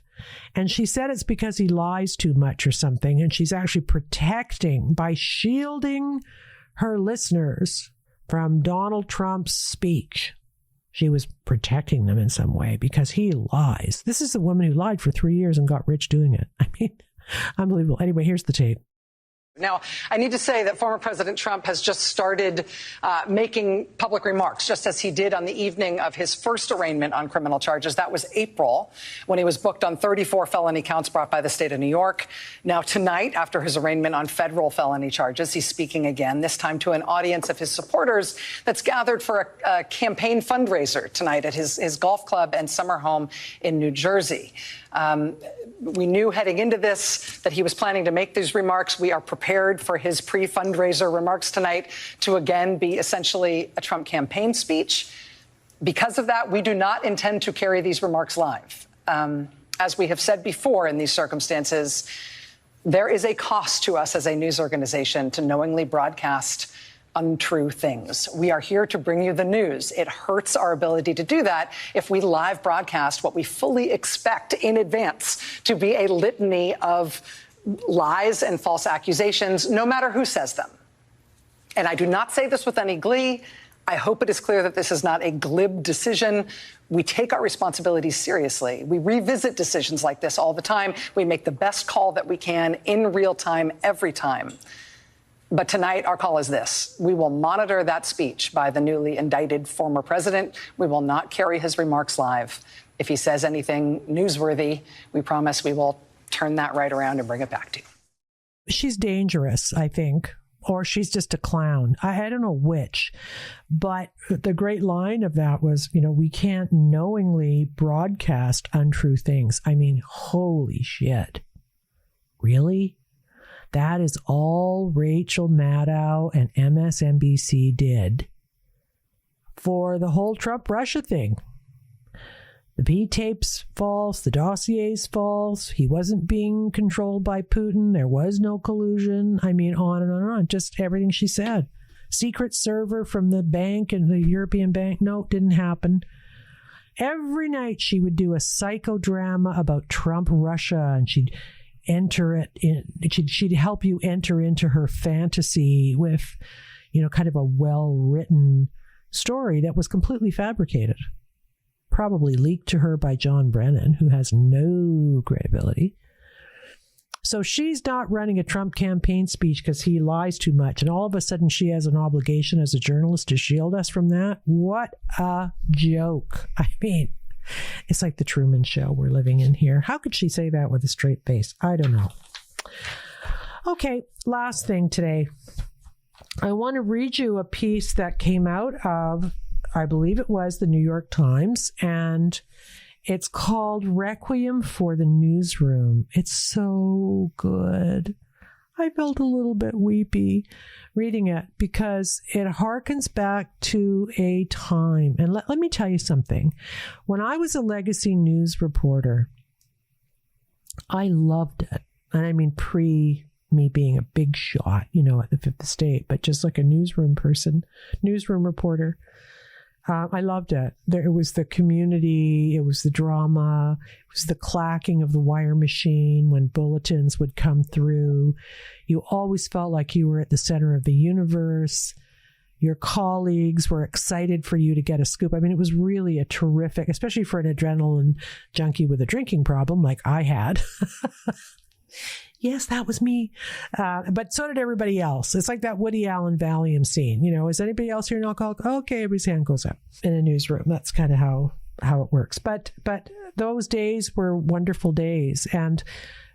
And she said it's because he lies too much or something. And she's actually protecting, by shielding her listeners from Donald Trump's speech. She was protecting them in some way because he lies. This is the woman who lied for 3 years and got rich doing it. Unbelievable. Anyway, here's the tape. Now, I need to say that former President Trump has just started making public remarks, just as he did on the evening of his first arraignment on criminal charges. That was April, when he was booked on 34 felony counts brought by the state of New York. Now, tonight, after his arraignment on federal felony charges, he's speaking again, this time to an audience of his supporters that's gathered for a campaign fundraiser tonight at his golf club and summer home in New Jersey. We knew heading into this that he was planning to make these remarks. We are prepared for his pre-fundraiser remarks tonight to again be essentially a Trump campaign speech. Because of that, we do not intend to carry these remarks live. As we have said before in these circumstances, there is a cost to us as a news organization to knowingly broadcast untrue things. We are here to bring you the news. It hurts our ability to do that if we live broadcast what we fully expect in advance to be a litany of lies and false accusations, no matter who says them. And I do not say this with any glee. I hope it is clear that this is not a glib decision. We take our responsibilities seriously. We revisit decisions like this all the time. We make the best call that we can in real time, every time. But tonight, our call is this. We will monitor that speech by the newly indicted former president. We will not carry his remarks live. If he says anything newsworthy, we promise we will turn that right around and bring it back to you. She's dangerous, I think, or she's just a clown. I don't know which. But the great line of that was, we can't knowingly broadcast untrue things. Holy shit. Really? That is all Rachel Maddow and MSNBC did for the whole Trump-Russia thing. The P-tape's false, the dossier's false, he wasn't being controlled by Putin, there was no collusion, on and on and on, just everything she said. Secret server from the bank and the European bank, no, didn't happen. Every night she would do a psychodrama about Trump-Russia, and she'd enter it in, she'd help you enter into her fantasy with, kind of a well-written story that was completely fabricated. Probably leaked to her by John Brennan, who has no credibility. So she's not running a Trump campaign speech because he lies too much, and all of a sudden she has an obligation as a journalist to shield us from that? What a joke. It's like the Truman Show we're living in here. How could she say that with a straight face? I don't know. Okay, last thing today. I want to read you a piece that came out of, I believe it was the New York Times, and it's called Requiem for the Newsroom. It's so good. I felt a little bit weepy reading it because it harkens back to a time. And let me tell you something. When I was a legacy news reporter, I loved it. And pre me being a big shot, at the Fifth Estate, but just like a newsroom person, newsroom reporter. I loved it. It was the community, it was the drama, it was the clacking of the wire machine when bulletins would come through. You always felt like you were at the center of the universe. Your colleagues were excited for you to get a scoop. I mean, it was really a terrific, especially for an adrenaline junkie with a drinking problem like I had. Yes, that was me. But so did everybody else. It's like that Woody Allen Valium scene. Is anybody else here an alcoholic? Okay, everybody's hand goes up in a newsroom. That's kind of how it works. But those days were wonderful days. And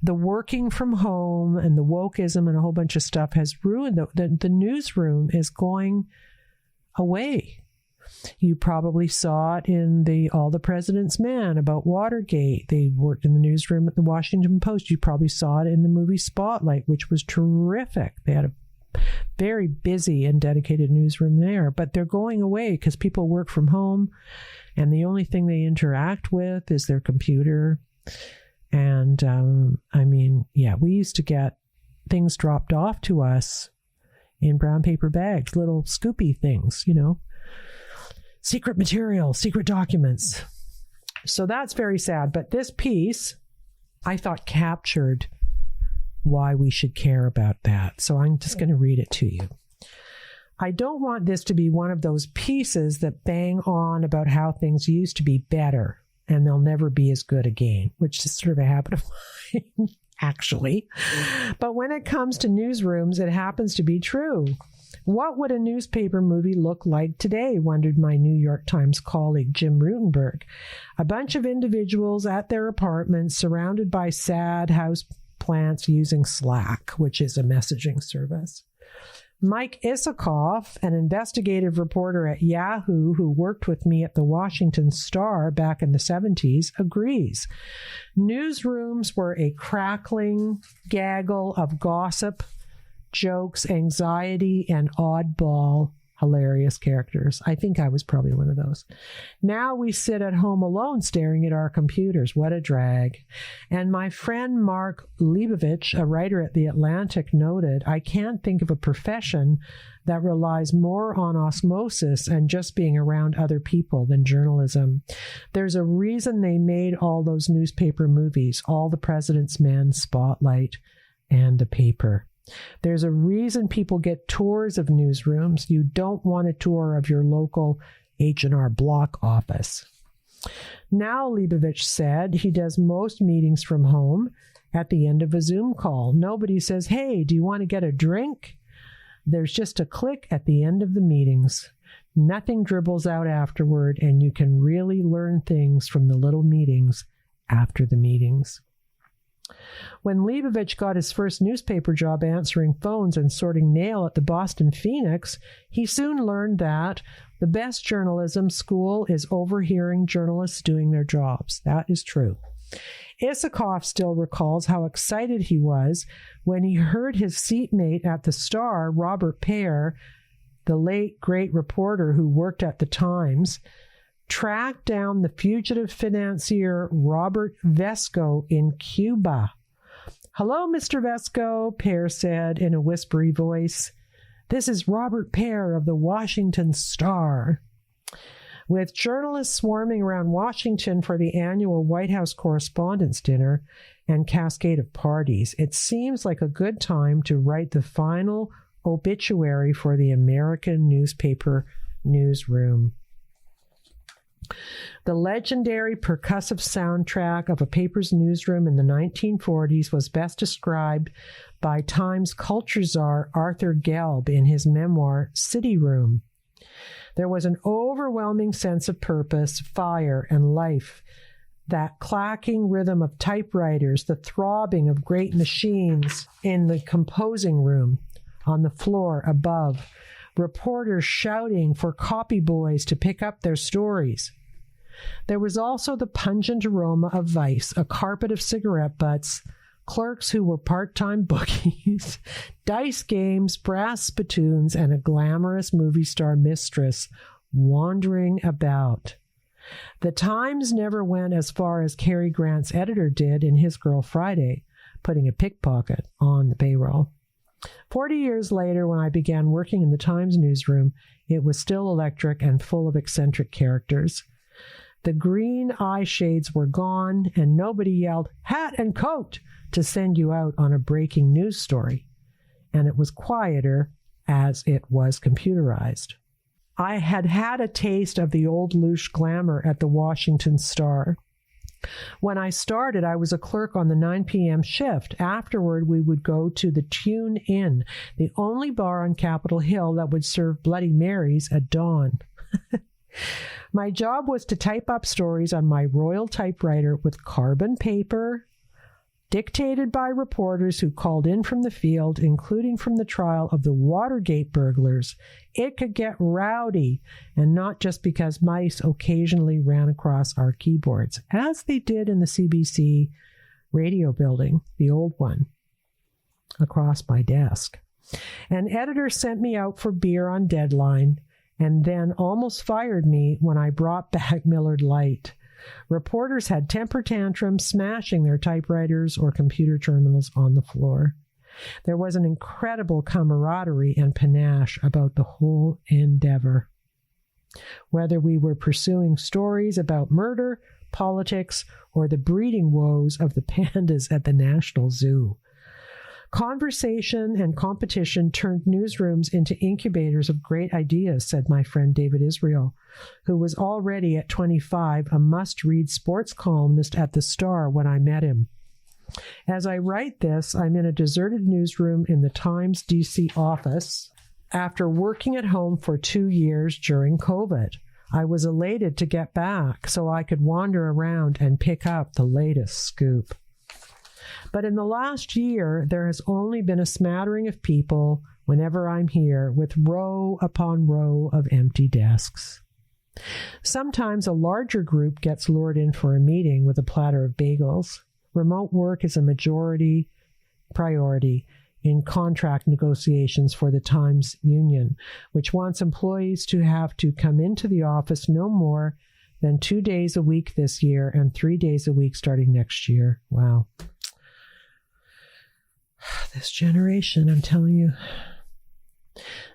the working from home and the wokeism and a whole bunch of stuff has ruined the newsroom is going away. You probably saw it in All the President's Men about Watergate. They worked in the newsroom at the Washington Post. You probably saw it in the movie Spotlight, which was terrific. They had a very busy and dedicated newsroom there, but they're going away because people work from home and the only thing they interact with is their computer. And we used to get things dropped off to us in brown paper bags, little scoopy things, secret material, secret documents. So that's very sad. But this piece, I thought, captured why we should care about that. So I'm just going to read it to you. I don't want this to be one of those pieces that bang on about how things used to be better and they'll never be as good again, which is sort of a habit of mine, actually. But when it comes to newsrooms, it happens to be true. What would a newspaper movie look like today, wondered my New York Times colleague Jim Rutenberg. A bunch of individuals at their apartments surrounded by sad house plants using Slack, which is a messaging service. Mike Isikoff, an investigative reporter at Yahoo who worked with me at the Washington Star back in the 70s, agrees. Newsrooms were a crackling gaggle of gossip, jokes, anxiety, and oddball, hilarious characters. I think I was probably one of those. Now we sit at home alone staring at our computers. What a drag. And my friend Mark Leibovich, a writer at The Atlantic, noted, I can't think of a profession that relies more on osmosis and just being around other people than journalism. There's a reason they made all those newspaper movies, All the President's Men, Spotlight, and The Paper. There's a reason people get tours of newsrooms. You don't want a tour of your local H&R Block office. Now, Leibovich said, he does most meetings from home at the end of a Zoom call. Nobody says, hey, do you want to get a drink? There's just a click at the end of the meetings. Nothing dribbles out afterward, and you can really learn things from the little meetings after the meetings. When Leibovich got his first newspaper job answering phones and sorting mail at the Boston Phoenix, he soon learned that the best journalism school is overhearing journalists doing their jobs. That is true. Isikoff still recalls how excited he was when he heard his seatmate at the Star, Robert Pear, the late great reporter who worked at the Times, tracked down the fugitive financier Robert Vesco in Cuba. Hello, Mr. Vesco, Pear said in a whispery voice. This is Robert Pear of the Washington Star. With journalists swarming around Washington for the annual White House Correspondents' Dinner and cascade of parties, it seems like a good time to write the final obituary for the American newspaper newsroom. The legendary percussive soundtrack of a paper's newsroom in the 1940s was best described by Times culture czar Arthur Gelb in his memoir, City Room. There was an overwhelming sense of purpose, fire, and life. That clacking rhythm of typewriters, the throbbing of great machines in the composing room, on the floor above, reporters shouting for copy boys to pick up their stories. There was also the pungent aroma of vice, a carpet of cigarette butts, clerks who were part-time bookies, dice games, brass spittoons, and a glamorous movie star mistress wandering about. The Times never went as far as Cary Grant's editor did in His Girl Friday, putting a pickpocket on the payroll. 40 years later, when I began working in the Times newsroom, it was still electric and full of eccentric characters. The green eye shades were gone, and nobody yelled, "Hat and coat!" to send you out on a breaking news story. And it was quieter as it was computerized. I had had a taste of the old louche glamour at the Washington Star. When I started, I was a clerk on the 9 p.m. shift. Afterward, we would go to the Tune Inn, the only bar on Capitol Hill that would serve Bloody Marys at dawn. My job was to type up stories on my Royal typewriter with carbon paper, dictated by reporters who called in from the field, including from the trial of the Watergate burglars. It could get rowdy, and not just because mice occasionally ran across our keyboards, as they did in the CBC radio building, the old one, across my desk. An editor sent me out for beer on deadline, and then almost fired me when I brought back Millard Lite. Reporters had temper tantrums, smashing their typewriters or computer terminals on the floor. There was an incredible camaraderie and panache about the whole endeavor. Whether we were pursuing stories about murder, politics, or the breeding woes of the pandas at the National Zoo. Conversation and competition turned newsrooms into incubators of great ideas, said my friend David Israel, who was already at 25 a must-read sports columnist at the Star when I met him. As I write this, I'm in a deserted newsroom in the Times DC office after working at home for 2 years during COVID. I was elated to get back so I could wander around and pick up the latest scoop. But in the last year, there has only been a smattering of people whenever I'm here, with row upon row of empty desks. Sometimes a larger group gets lured in for a meeting with a platter of bagels. Remote work is a majority priority in contract negotiations for the Times Union, which wants employees to have to come into the office no more than 2 days a week this year and 3 days a week starting next year. Wow. This generation, I'm telling you.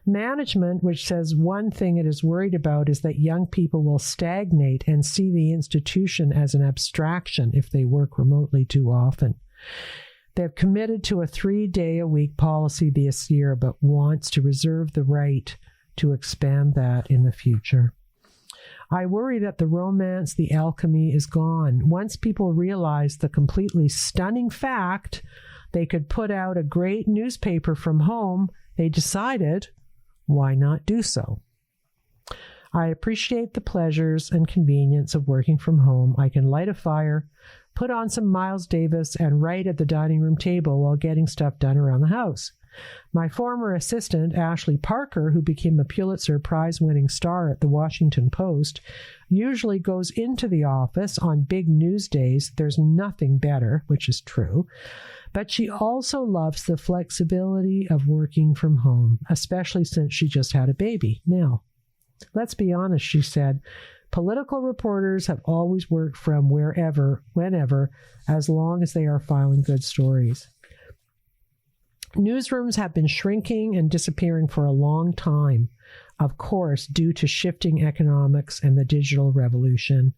Management, which says one thing it is worried about is that young people will stagnate and see the institution as an abstraction if they work remotely too often. They've committed to a 3-day-a-week policy this year, but wants to reserve the right to expand that in the future. I worry that the romance, the alchemy is gone. Once people realize the completely stunning fact they could put out a great newspaper from home, they decided, why not do so? I appreciate the pleasures and convenience of working from home. I can light a fire, put on some Miles Davis, and write at the dining room table while getting stuff done around the house. My former assistant, Ashley Parker, who became a Pulitzer Prize-winning star at the Washington Post, usually goes into the office on big news days. There's nothing better, which is true. But she also loves the flexibility of working from home, especially since she just had a baby. Now, let's be honest, she said, political reporters have always worked from wherever, whenever, as long as they are filing good stories. Newsrooms have been shrinking and disappearing for a long time, of course, due to shifting economics and the digital revolution.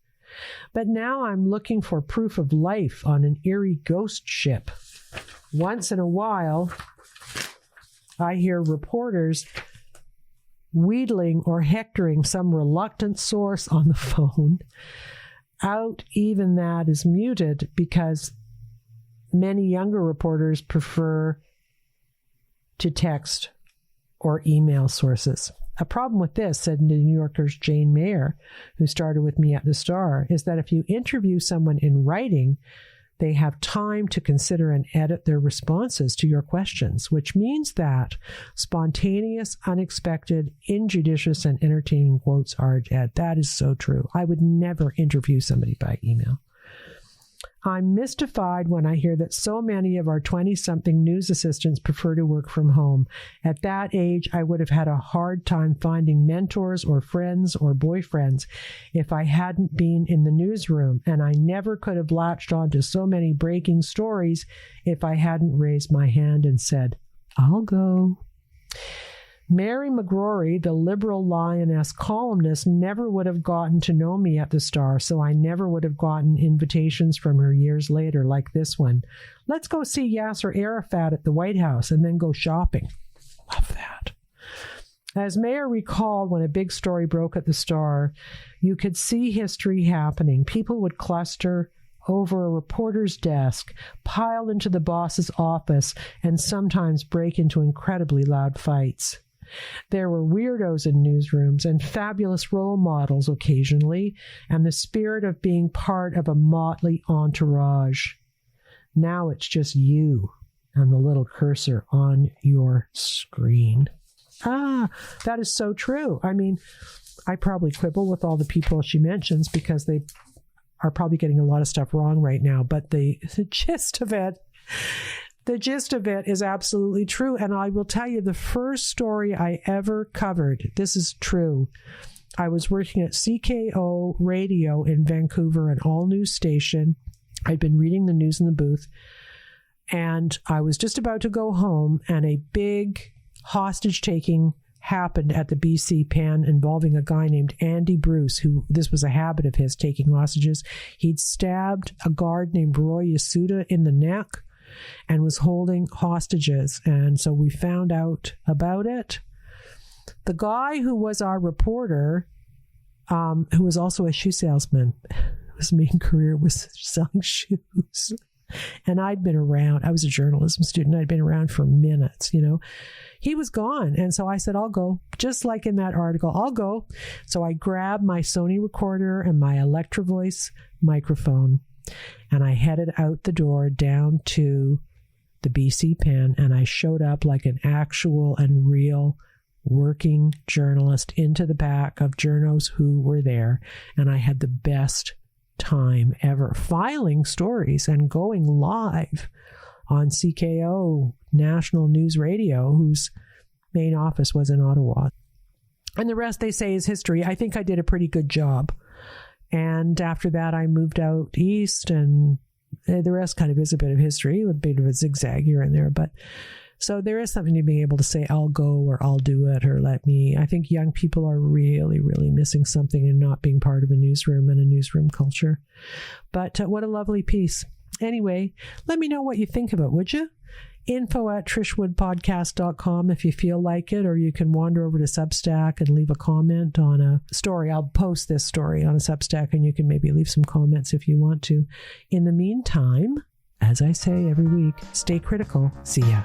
But now I'm looking for proof of life on an eerie ghost ship. Once in a while, I hear reporters wheedling or hectoring some reluctant source on the phone. Even that is muted because many younger reporters prefer to text or email sources. A problem with this, said New Yorker's Jane Mayer, who started with me at the Star, is that if you interview someone in writing, they have time to consider and edit their responses to your questions, which means that spontaneous, unexpected, injudicious, and entertaining quotes are dead. That is so true. I would never interview somebody by email. I'm mystified when I hear that so many of our 20-something news assistants prefer to work from home. At that age, I would have had a hard time finding mentors or friends or boyfriends if I hadn't been in the newsroom, and I never could have latched on to so many breaking stories if I hadn't raised my hand and said, I'll go. Mary McGrory, the liberal lioness columnist, never would have gotten to know me at the Star, so I never would have gotten invitations from her years later like this one. Let's go see Yasser Arafat at the White House and then go shopping. Love that. As Mayer recalled, when a big story broke at the Star, you could see history happening. People would cluster over a reporter's desk, pile into the boss's office, and sometimes break into incredibly loud fights. There were weirdos in newsrooms and fabulous role models occasionally, and the spirit of being part of a motley entourage. Now it's just you and the little cursor on your screen. That is so true. I mean, I probably quibble with all the people she mentions because they are probably getting a lot of stuff wrong right now, but the gist of it is absolutely true. And I will tell you, the first story I ever covered, this is true. I was working at CKO Radio in Vancouver, an all-news station. I'd been reading the news in the booth, and I was just about to go home, and a big hostage taking happened at the BC Pen involving a guy named Andy Bruce, who this was a habit of his, taking hostages. He'd stabbed a guard named Roy Yasuda in the neck and was holding hostages. And so we found out about it. The guy who was our reporter, who was also a shoe salesman, his main career was selling shoes. And I'd been around. I was a journalism student. I'd been around for minutes, He was gone. And so I said, I'll go. Just like in that article, I'll go. So I grabbed my Sony recorder and my Electro Voice microphone, and I headed out the door down to the BC Pen, and I showed up like an actual and real working journalist into the back of journos who were there. And I had the best time ever filing stories and going live on CKO National News Radio, whose main office was in Ottawa. And the rest, they say, is history. I think I did a pretty good job. And after that, I moved out east, and the rest kind of is a bit of history, a bit of a zigzag here and there. But so there is something to being able to say, I'll go, or I'll do it, or let me. I think young people are really, really missing something in not being part of a newsroom and a newsroom culture. But what a lovely piece. Anyway, let me know what you think of it, would you? info@trishwoodpodcast.com if you feel like it, or you can wander over to Substack and leave a comment on a story. I'll post this story on a Substack, and you can maybe leave some comments if you want to. In the meantime, as I say every week, stay critical. See ya.